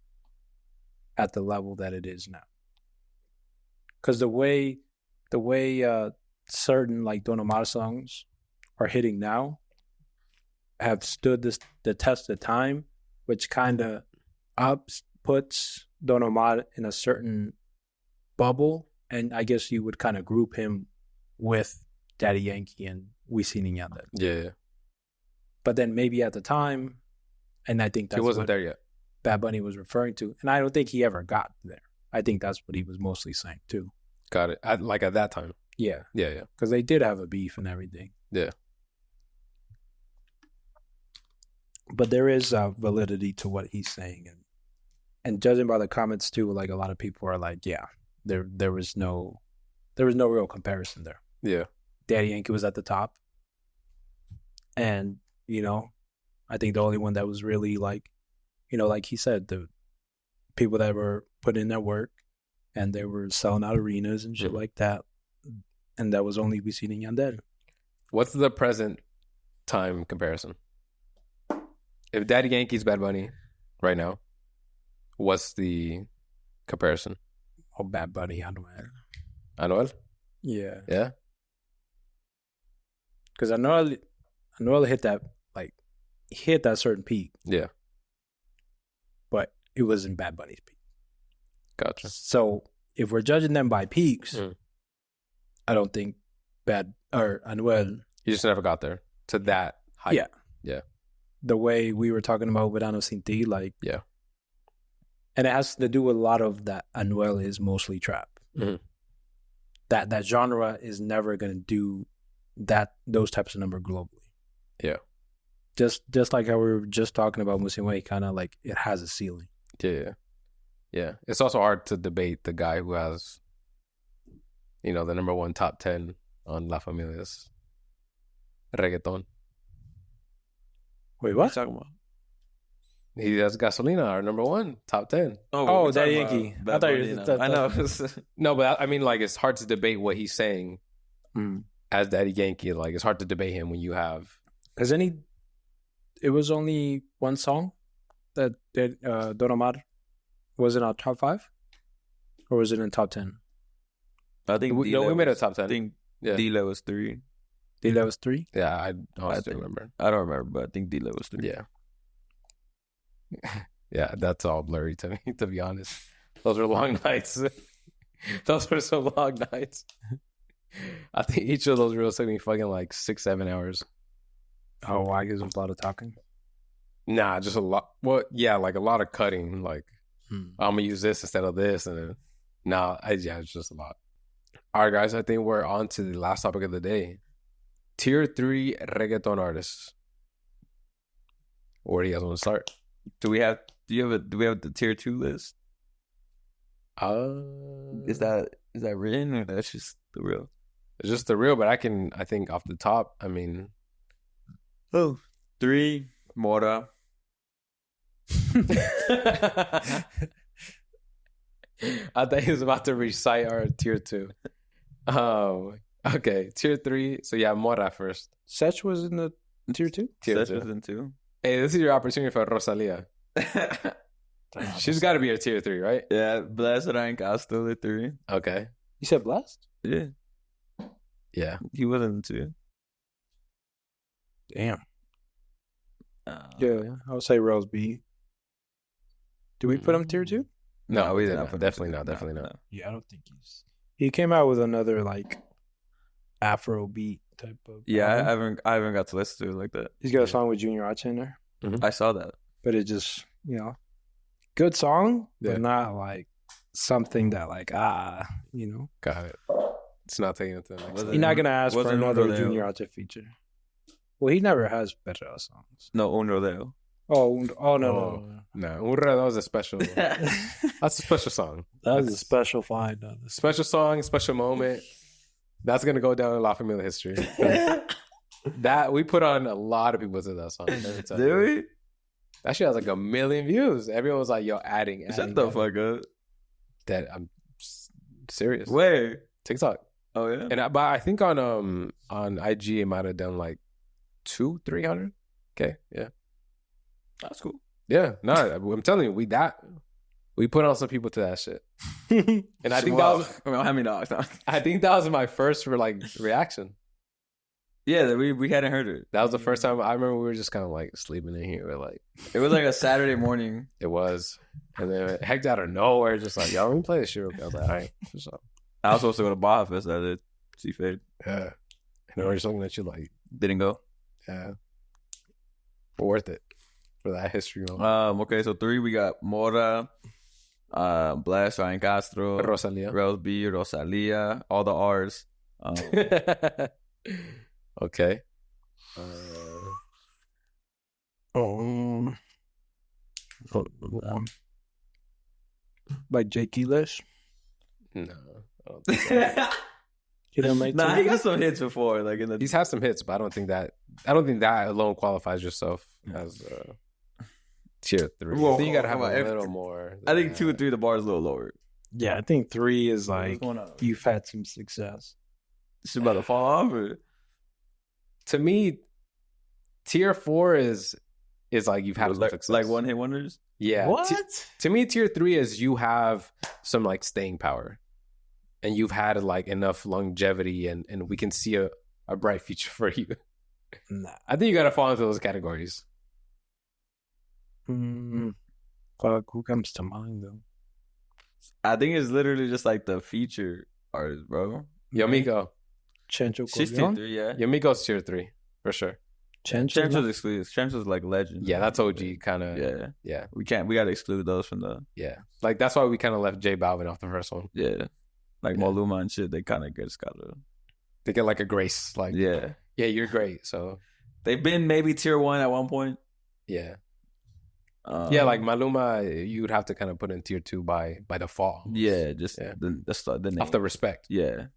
at the level that it is now. Because the way certain like Don Omar songs are hitting now have stood the test of time, which kind of puts Don Omar in a certain bubble, and I guess you would kind of group him with Daddy Yankee and Wisin y Yandel. Yeah. But then maybe at the time, and I think that's He wasn't what there yet. Bad Bunny was referring to, and I don't think he ever got there. I think that's what he was mostly saying too. Got it. At that time. Yeah, Yeah. because they did have a beef and everything. Yeah. But there is validity to what he's saying, and judging by the comments too, like a lot of people are like, yeah, there was no real comparison there. Yeah. Daddy Yankee was at the top, and I think the only one that was really like, like he said, the people that were putting in their work and they were selling out arenas and shit like that, and that was only Wisin y Yandel. What's the present time comparison? If Daddy Yankee's Bad Bunny right now, what's the comparison? Oh, Bad Bunny, Anuel. Anuel? Yeah. Yeah? Because Anuel hit that certain peak, Yeah. but it wasn't Bad Bunny's peak. Gotcha. So if we're judging them by peaks, I don't think Anuel. He just never got there to that height. Yeah. Yeah. The way we were talking about Verano Sin Ti, like, Yeah. and it has to do with a lot of that. Anuel is mostly trap. Mm-hmm. That genre is never going to do those types of numbers globally. Yeah. Just like how we were just talking about Music, kind of like it has a ceiling. Yeah. Yeah. It's also hard to debate the guy who has, the number one top 10 on La Familia's Reggaeton. Wait, What are you what? talking about? He has Gasolina, our number one, top 10. Oh, we're Daddy talking Yankee. about I thought you Bunny were- now. I know. No, but I mean, like, it's hard to debate what he's saying Mm. as Daddy Yankee. Like, it's hard to debate him when you have. It was only one song that Don Omar was in our top 5, or was it in top 10? I think We made a top 10. I think Yeah. D-Lo was 3. That was 3. Yeah, I honestly think. remember. I don't remember, but I think D-Lo was 3. Yeah. Yeah, that's all blurry to me, to be honest. Those were long nights. Those were some long nights. I think each of those reels took me fucking like 6-7 hours. Oh, I guess it was a lot of talking. Nah, just a lot. Well, yeah, like a lot of cutting. Like, Hmm. I'm gonna use this instead of this, and then it's just a lot. All right, guys, I think we're on to the last topic of the day. Tier 3 reggaeton artists. Where do you guys want to start? Do we have the tier 2 list? Is that written or that's just the real? It's just the real, but I think off the top, I mean, 3, Mora. I thought he was about to recite our tier 2. Okay, tier 3. So yeah, Mora first. Sech was in the tier 2? Tier Seth 2. was in 2. Hey, this is your opportunity for Rosalia. She's got to be a tier 3, right? Yeah, Blessed Rank, I was still at 3. Okay. You said Blast? Yeah, Yeah. he wasn't in 2. Damn. Yeah, I would say Rose B. Do we put him tier 2? No, we we did didn't. not put him Definitely in not. 2. Definitely No, not. no. Yeah, I don't think he came out with another like Afro beat type of. Yeah, album. I haven't got to listen to it like that. He's got a song with Junior H in there, I saw that. but it just good song, Yeah. but not like something that like Got it. It's not taking it to the next Was level. You're not gonna ask for Wasn't another Rodeo. Junior H feature. Well, he never has better songs. No, Un Rodeo. No. No, that was a special. That's a special song. That was a special find on this. Special song, special moment. That's gonna go down in La Familia history. That we put on a lot of people to that song. Did we? That shit has like 1 million views. Everyone was like, "Yo, adding." Shut the fuck up. That I'm serious. Where? TikTok. Oh yeah. And but I think on IG it might have done like 200-300. Okay, yeah, That's cool. yeah. No, I'm telling you, we put on some people to that shit, and I think that was how many dogs? I think that was my first reaction. Yeah, we hadn't heard it. That was the first time I remember we were just kind of like sleeping in here. We're like, It was like a Saturday morning. it was, and then hecked out of nowhere, just like, yo, let me play this shit real quick. I was like, all right, what's up? I was supposed to go to Baja Fest that day. See Fade. Yeah, and we're just looking at you like, Didn't go. yeah, worth it for that history moment. Okay, so 3 we got Mora, Bless, Ryan Castro, Rosalia. Rels B, Rosalia, all the R's. Okay. Like Jake Elish. No. I don't think so. He didn't make Nah, too he got some hits before, like in the. He's had some hits, but I don't think that alone qualifies yourself as tier 3. Whoa, I think you gotta have come on, a little more. I think 2 and 3 the bar is a little lower. Yeah, I think 3 is like going on? you've had some success. It's about to fall off. Or? To me, tier 4 is like you've had some success. Like one hit wonders. Yeah. What? To me, tier 3 is you have some like staying power, and you've had like enough longevity, and we can see a bright future for you. Nah. I think you gotta fall into those categories. Well, who comes to mind though? I think it's literally just like the feature artist, bro. Yomiko. Chencho She's tier Corleone? 3, yeah. Yomiko's tier 3 for sure. Chencho? Champs was exclusive. Champs was like legend. Yeah, that's OG kind of. Yeah. We gotta exclude those from the Like that's why we kind of left J Balvin off the first one. like Maluma and shit. They kind of just gotta They get like a grace, like yeah, you're great. So they've been maybe tier 1 at one point. yeah, like Maluma, you would have to kind of put in tier 2 by default. Yeah, just the name. Off the respect. Yeah.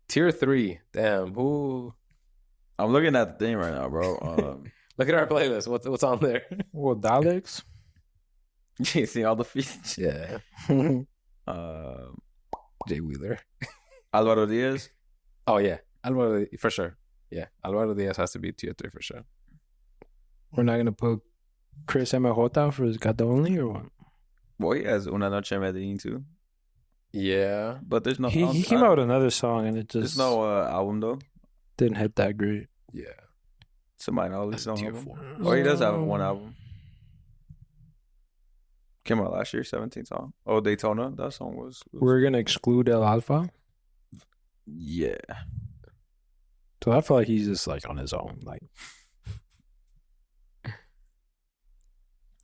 Tier 3, damn. Who? I'm looking at the thing right now, bro. Look at our playlist. What's on there? Well, Daleks. You see all the features. Yeah, Jay Wheeler. Alvaro Diaz. Oh yeah, Alvaro for sure. Yeah, Alvaro Diaz has to be tier 3 for sure. We're not gonna put Chris MJ for his Gato Only or what? Boy, he has Una Noche en Medellin too. Yeah, But there's no. He came out with another song and it There's just no album though. didn't hit that great. yeah. Somebody knows. That's There's no tier album. 4. Oh, he does have one album. Came out last year, 17 song. Oh, Daytona. That song was We're gonna exclude El Alfa. yeah. So I feel like he's just like on his own. Like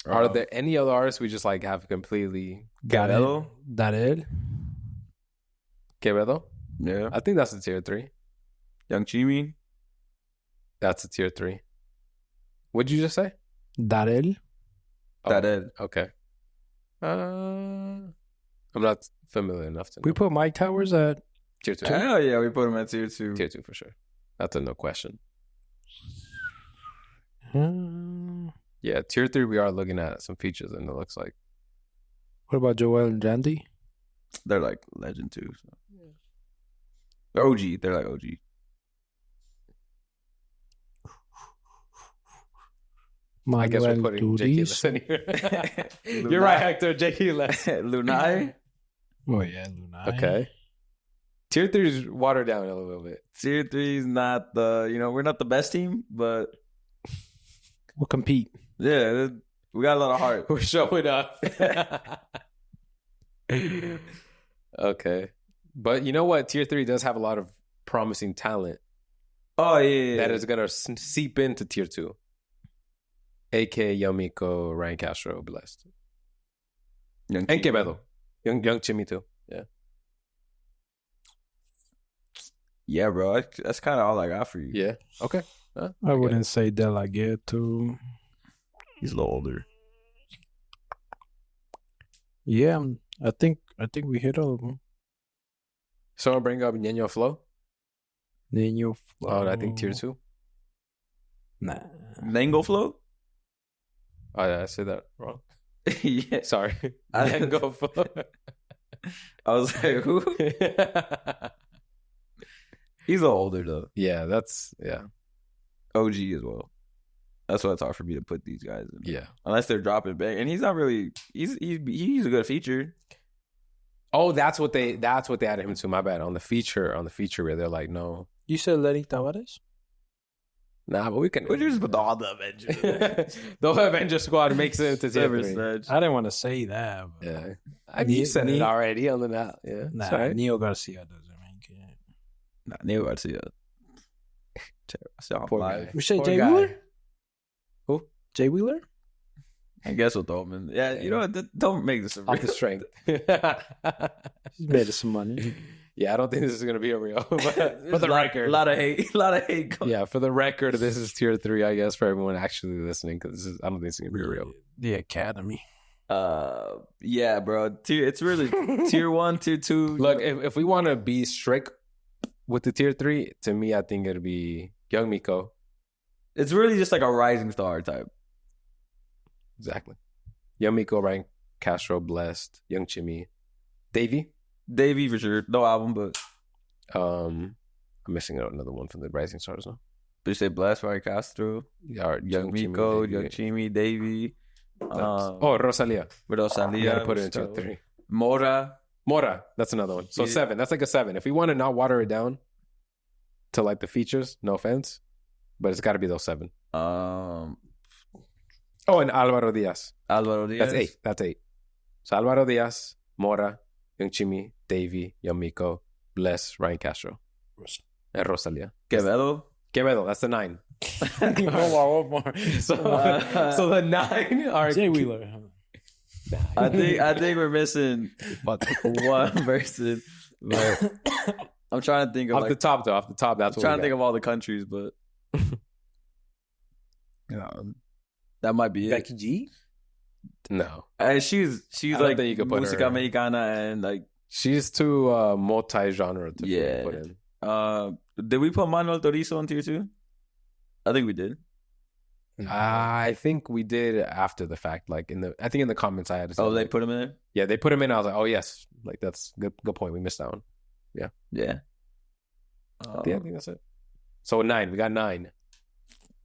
Are there any other artists we just like have completely Quevedo? Darel. Quevedo? Yeah. I think that's a tier 3. Young Chimi. That's a tier 3. What'd you just say? Darel. Oh, That is. okay. I'm not familiar enough to know. We put Mike Towers at Tier 2. Hell yeah, we put him at tier 2. Tier 2 for sure. That's a no question. Yeah, tier 3 we are looking at some features and it looks like what about Joel and Randy? They're like legend too. So. They're OG. They're like OG. I guess we're Manuel putting J.K. Duris. in here. You're right, Hector. J.K. Lunai. Oh yeah, Lunai. Okay. Tier 3 is watered down a little bit. Tier 3 is not the, we're not the best team, but We'll compete. yeah, we got a lot of heart. We're showing up. Okay. But you know what? Tier 3 does have a lot of promising talent Oh, yeah. that is going to seep into tier 2. AK, Yomiko, Ryan Castro, Blessed. Young And Chimmy. Quevedo. Young Chimmy too. Yeah. Yeah, bro. That's kind of all I got for you. Yeah. Okay. I wouldn't say De La Ghetto. He's a little older. Yeah, I think we hit all of them. Someone bring up Ñeño Flow. Niño Flow. Oh, I think tier 2. Nah. Mango Flow? Oh, yeah, I said that wrong. Yeah. Sorry. I- Ñengo Flow. I was like, who? He's a little older, though. Yeah, that's, yeah. OG as well. That's why it's hard for me to put these guys in. Yeah. Unless they're dropping back. And he's not really... He's a good feature. Oh, that's what they added him to. My bad. On the feature where they're like, no. You said Lenny Tavares? Nah, but we can... We just put all the Avengers. The whole Avenger squad makes it into tier Never 3. said. I didn't want to say that. But Yeah. You said it already on the now. Yeah. Nah, Sorry. Neo Garcia doesn't make it. Nah, Neil Garcia. I saw him Poor live. guy. We say Poor Jay guy. Wheeler? Who? Jay Wheeler? I guess we'll throw him in. Yeah, you know what? Don't make this a Off the real. strength. He's made us some money. Yeah, I don't think this is going to be a real. But for the record. A lot of hate. A lot of hate. Yeah, for the record, this is tier 3, I guess, for everyone actually listening, because I don't think it's going to be real. The Academy. Yeah, bro. It's really tier 1, tier 2. Look, if we want to be strict with the tier 3, to me, I think it'd be Young Miko. It's really just like a rising star type. Exactly. Young Miko, Ryan Castro, Blessed, Young Chimmy, Davey. Davey for sure. No album, but I'm missing out another one from the Rising Stars now. you say Blast, Ryan Castro, Yeah, Young Miko, Young Chimmy, Davey. Rosalia. Rosalia. You gotta put it in tier 3. Mora. Mora, that's another one. So Yeah. 7. That's like a 7. If we want to not water it down to like the features, no offense, but it's got to be those 7. Oh, and Alvaro Diaz. Alvaro Diaz. That's 8. So Alvaro Diaz, Mora, Young Chimmy, Davey, Young Miko, Bless, Ryan Castro, and Rosalia. Quevedo. Quevedo, that's the 9. One more. So the 9 are Jay Wheeler. I think we're missing one person. But I'm trying to think of off the top, though. Off the top, that's I'm what trying to we think got. of all the countries, but that might be it. Becky G? No, And she's I don't like think you could put Musica her- Mexicana and like she's too multi-genre to Yeah. put in. did we put Manuel Torizo on tier 2? I think we did. I think we did after the fact. Like I think in the comments I had to say, Oh, they like, put him in there? yeah, they put him in. I was like, oh yes, like that's good point. We missed that one. Yeah. Yeah, I think that's it. So 9, we got 9.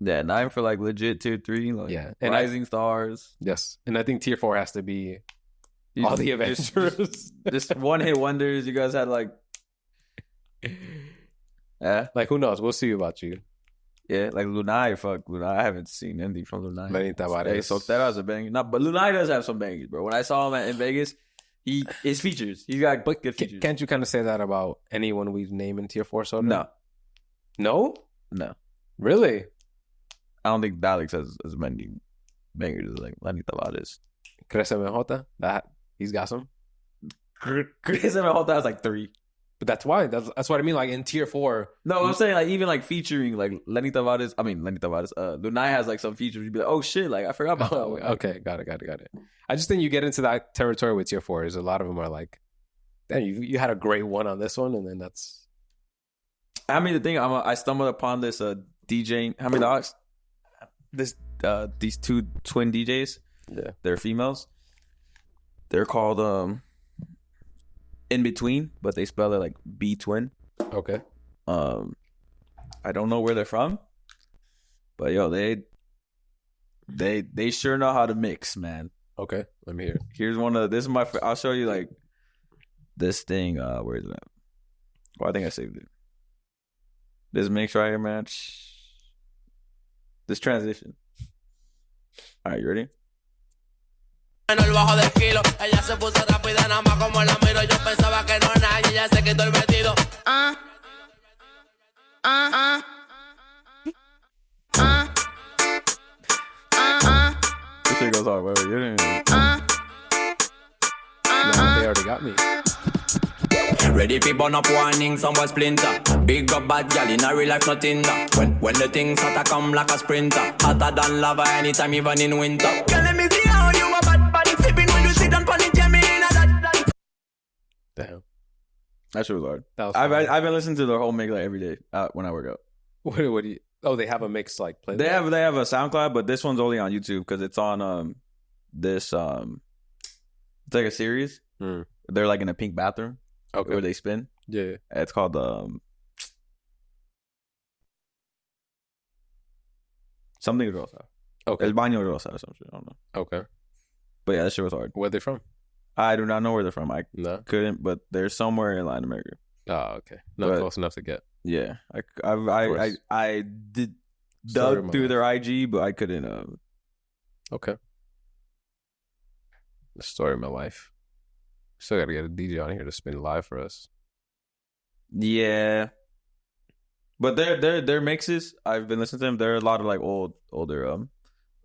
Yeah, 9 for like legit tier 3. Like Yeah. and Rising Stars. Yes, and I think tier 4 has to be You all the just- Avengers. Just one hit wonders. You guys had like yeah. Like who knows? We'll see about you. Yeah, like Lunai, fuck Lunai. I haven't seen anything from Lunai. Lenny Tavares. Hey, so that was a banger. No, but Lunai does have some bangers, bro. When I saw him in Vegas, his features. He's got good features. Can't you kind of say that about anyone we name in tier 4 soda? No, No? Really? I don't think Daleks has as many bangers as like Lenny Tavares. Crece Mejota? That he's got some. Chris Mejota has like 3. But that's why. That's what I mean. Like in tier 4. No, I'm saying like even like featuring like Lenny Tavares. Lunai has like some features. You'd be like, oh shit, like I forgot about that Oh, one. okay, got it. I just think you get into that territory with tier 4. Is a lot of them are like, damn, you had a great one on this one, and then that's I mean, the thing I stumbled upon this DJ. How many dogs? These 2 twin DJs. yeah. They're females. They're called In Between, but they spell it like B twin. Okay. I don't know where they're from, but yo, they sure know how to mix, man. Okay. Let me hear. Here's one of this is my. I'll show you like this thing. Where is it? Well, I think I saved it. This mix right here, man. This transition. All right, you ready? En el bajo del kilo, ella se puso rápida nada más como la miro. Yo pensaba que no era nadie, ella se quitó el vestido. was hard. Wait, you didn't. No, they already got me. Ready for burn up warning, some was splinter. Big up bad gal in a real life, nothing that. When the things hotter come like a sprinter. Hotter than lava anytime, even in winter. Girl, let me see how you a bad sipping when you sit on pon it, Jamie in a that. Damn. That shit was hard. That was I've been listening to the whole mix like every day when I work out. What do you? Oh, they have a mix like play. They have a SoundCloud, but this one's only on YouTube because it's on this it's like a series. They're like in a pink bathroom. Okay. Where they spin. Yeah. It's called something Rosa. Okay. El Baño Rosa or some shit. I don't know. Okay. But yeah, that shit was hard. Where they from? I do not know where they're from. I No. couldn't, but they're somewhere in Latin America. Oh, okay. Not But- close enough to get. Yeah. course. I did Story of dug my through life. their IG, but I couldn't Okay. The story of my life. Still got to get a DJ on here to spin live for us. yeah. But their mixes, I've been listening to them. They're a lot of like older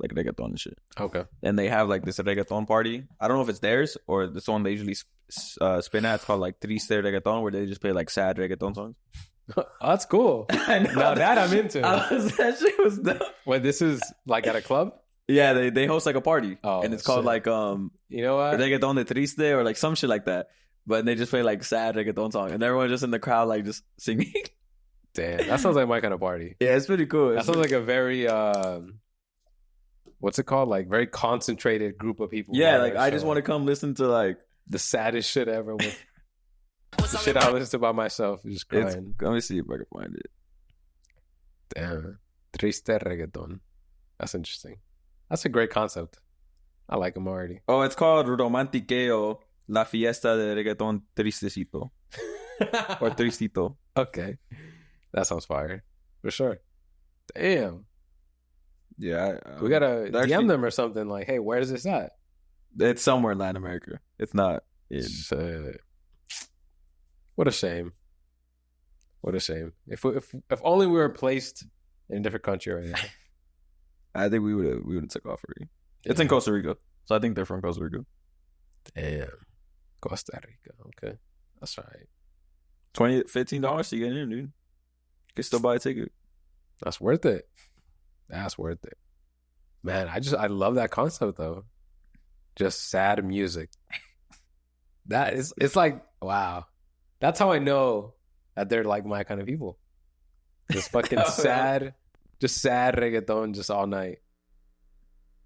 like reggaeton and shit. Okay. And they have like this reggaeton party. I don't know if it's theirs or this one they usually spin at. It's called like Triste Reggaeton, where they just play like sad reggaeton songs. Oh, that's cool. I know. Now that I'm into. That shit was dope. Wait, this is like at a club? Yeah, they host like a party. Oh, and it's called shit. like You know what? Reggaeton de Triste or like some shit like that. But they just play like sad reggaeton song. And everyone's just in the crowd like just singing. Damn, that sounds like my kind of party. Yeah, it's pretty cool. That sounds like a very what's it called? Like very concentrated group of people. yeah, like I just want to come listen to like the saddest shit ever. With the shit I listen to by myself, just crying. let me see if I can find it. Damn, triste reggaeton. That's interesting. That's a great concept. I like them already. Oh, it's called Romantiqueo, La Fiesta de Reggaeton Tristecito. Or Tristito. Okay, that sounds fire for sure. Damn, Yeah. we gotta they're DM actually- them or something. Like, hey, where is this at? It's somewhere in Latin America. It's not in. Shit. What a shame. What a shame. If only we were placed in a different country right now. I think we would have took off already. It's in Costa Rica. So I think they're from Costa Rica. Damn. Costa Rica. Okay. That's all right. $15 to get in, dude. You can still buy a ticket. That's worth it. That's worth it. Man, I love that concept though. Just sad music. It's like, wow. That's how I know that they're like my kind of people. Just fucking sad, just sad reggaeton just all night.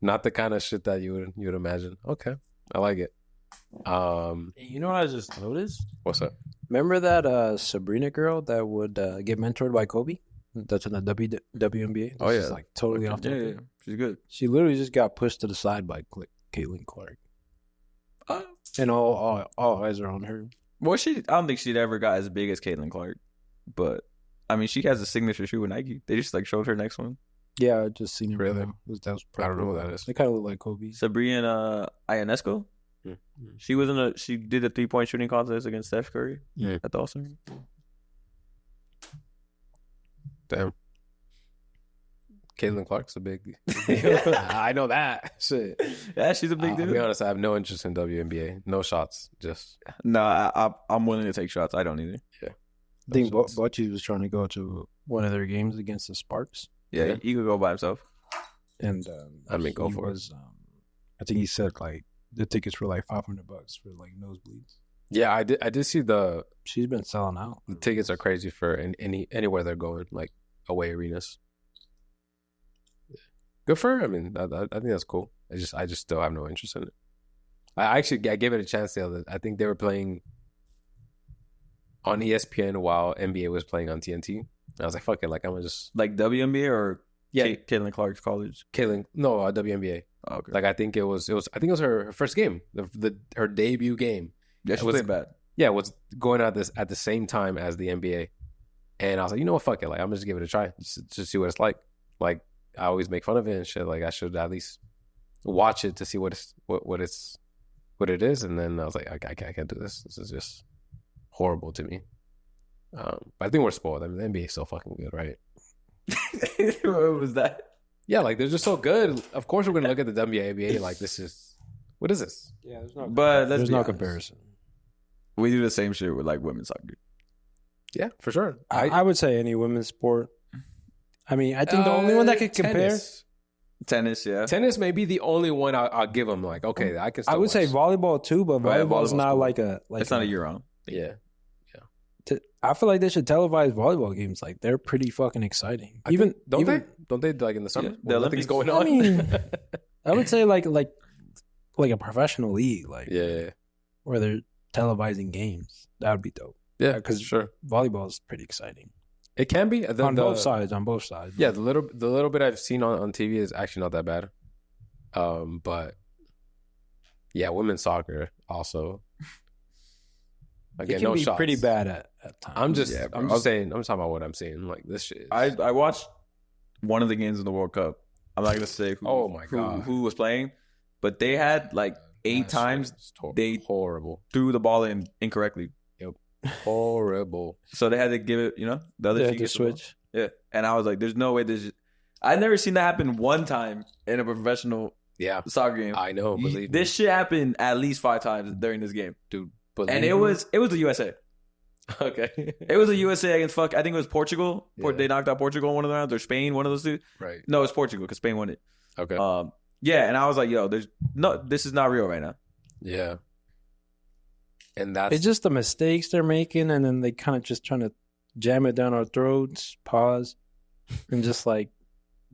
Not the kind of shit that you would imagine. Okay. I like it. You know what I just noticed? What's up? Remember that Sabrina girl that would get mentored by Kobe? That's in the WNBA. Oh, yeah. This is, like totally off. Yeah, topic. yeah. She's good. She literally just got pushed to the side by Caitlin Clark, and all eyes are on her. Well, I don't think she'd ever got as big as Caitlin Clark. But, I mean, she has a signature shoe with Nike. They just, like, showed her next one. Yeah, I just seen it. Really? That was I don't know what that is. They kind of look like Kobe. Sabrina Ionesco. She was she did a 3-point shooting contest against Steph Curry at the All-Star. Damn. Caitlin Clark's a big deal. I know that. Shit. Yeah, she's a big I'll dude. be honest, I have no interest in WNBA. No shots. Just No, I'm willing to take shots. I don't either. I think Bochy was trying to go to one of their games against the Sparks, Yeah, he could go by himself. and I mean, go he for it. was, I think he said like the tickets were like $500 for like nosebleeds. yeah, I did see the She's been selling out. tickets are crazy for anywhere they're going, like away arenas. Good for her. I mean, I think that's cool. I just still have no interest in it. I gave it a chance the other. I think they were playing on ESPN while NBA was playing on TNT. And I was like, fuck it, like I'm gonna just Like WNBA or Yeah. Caitlin Clark's college. WNBA. Oh, okay. Like I think it was her first game, her debut game. Yeah, she was- played bad. Yeah, it was going out at the same time as the NBA, and I was like, you know what, fuck it, like I'm just give it a try, just to see what it's like. Like I always make fun of it and shit. Like I should at least watch it to see what it is. And then I was like, I can't do this. This is just horrible to me. But I think we're spoiled. I mean, the NBA is so fucking good, right? What was that? Yeah, like they're just so good. Of course, we're gonna look at the WNBA like this is what is this? Yeah, there's no. But There's no honest. comparison. We do the same shit with like women's soccer. Yeah, for sure. I would say any women's sport. I mean, I think the only one that could compare. Tennis, yeah. Tennis may be the only one I'll give them. Like, okay, I can. Still I would say volleyball too, but Right, volleyball's not cool. like a. Like It's not a year round. Yeah. I feel like they should televise volleyball games. Like they're pretty fucking exciting. Don't they like in the summer? Yeah, The Olympics going I on. mean, I would say like a professional league, like yeah. where they're televising games. That would be dope. Yeah, because sure. volleyball is pretty exciting It can be on both sides. On both sides. Yeah, the little bit I've seen on TV is actually not that bad. But yeah, women's soccer also. Again, it can no be shots. pretty bad at times. I'm just bro. saying. I'm talking about what I'm seeing. Like this shit. I watched one of the games in the World Cup. I'm not gonna say who was playing, but they had like 8 times they horrible threw the ball in incorrectly. Horrible. So they had to give it, the other team to gets the ball. switch. Yeah, and I was like, "There's no way this." I've never seen that happen one time in a professional soccer game. I know. Believe me. This shit happened at least 5 times during this game, dude. And it was the USA. Okay. It was the USA against I think it was Portugal. Yeah. They knocked out Portugal in one of the rounds, or Spain, one of those two. Right. No, it's Portugal because Spain won it. Okay. Yeah, and I was like, "Yo, this is not real right now." Yeah. And that's It's just the mistakes they're making, and then they kind of just trying to jam it down our throats, pause, and just like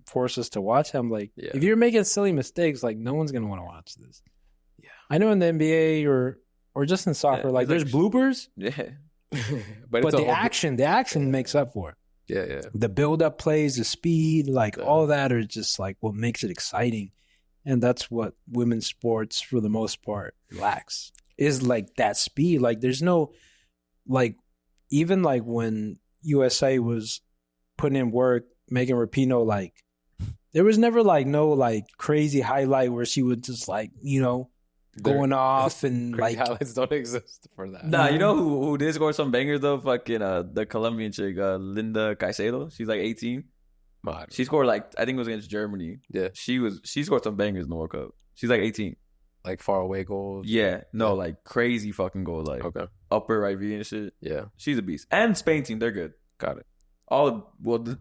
force us to watch. I'm like, if you're making silly mistakes, like no one's gonna want to watch this. Yeah. I know in the NBA or just in soccer, like there's bloopers. Yeah. but the action makes up for it. Yeah. The build-up plays, the speed, like all that are just like what makes it exciting. And that's what women's sports, for the most part, lacks. Is like that speed. Like there's no, like, even like when USA was putting in work, Megan Rapinoe, like, there was never like no like crazy highlight where she would just like, going off and like highlights don't exist for that. Nah, you know who did score some bangers though? Fucking the Colombian chick, Linda Caicedo. She's like 18. She scored like, I think it was against Germany. Yeah. She scored some bangers in the World Cup. She's like 18. Like far away goals. Yeah. No, like crazy fucking goals. Like upper right V and shit. Yeah. She's a beast. And Spain team, they're good. Got it.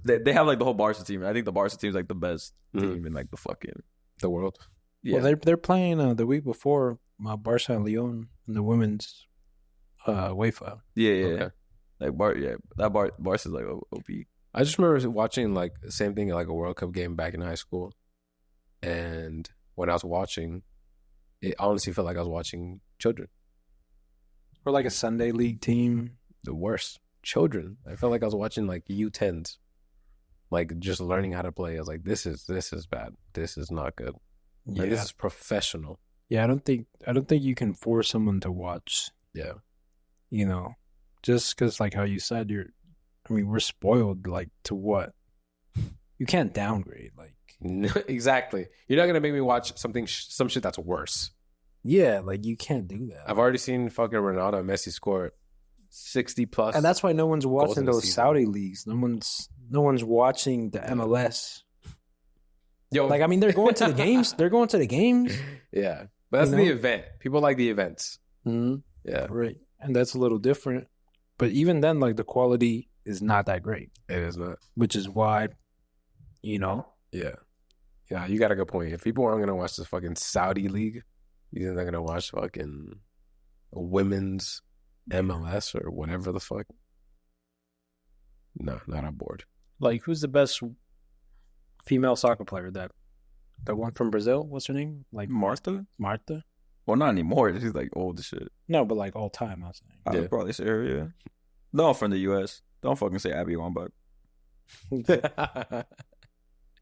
They have like the whole Barca team. I think the Barca team is like the best team in like the world. Yeah. Well, they're playing the week before Barca and Lyon in the women's UEFA. Yeah. Okay. Like Barca's like OP. I just remember watching like the same thing at like a World Cup game back in high school, and when I was watching, it honestly felt like I was watching children. Or like a Sunday league team. The worst. Children. I felt like I was watching like U10s, like just learning how to play. I was like, this is bad. This is not good. Yeah. Like, this is professional. Yeah, I don't think you can force someone to watch. Yeah. Just because like how you said, we're spoiled like to what? You can't downgrade like. Exactly. You're not gonna make me watch some shit that's worse. Yeah, like you can't do that. I've already seen fucking Ronaldo and Messi score 60 plus, and that's why no one's watching those Saudi leagues. No one's watching the MLS. Yo, like they're going to the games. They're going to the games. Yeah, but that's the event. People like the events. Mm-hmm. Yeah, right. And that's a little different. But even then, like the quality is not that great. It is not. Which is why, Yeah, you got a good point. If people aren't gonna watch this fucking Saudi league, you think they're gonna watch fucking women's MLS or whatever the fuck? No, not on board. Like, who's the best female soccer player? The one from Brazil? What's her name? Like Martha? Well, not anymore. She's like old as shit. No, but like all time, I was saying. I would probably say her, yeah. No, from the U.S. Don't fucking say Abby Wambach.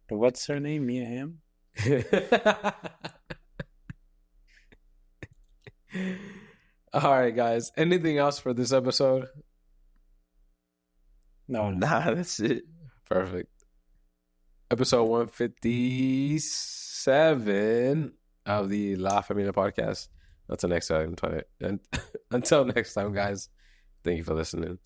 What's her name? Mia Hamm? All right, guys. Anything else for this episode? No. Nah, that's it. Perfect. Episode 157 of the La Familia podcast. Until next time, guys. Thank you for listening.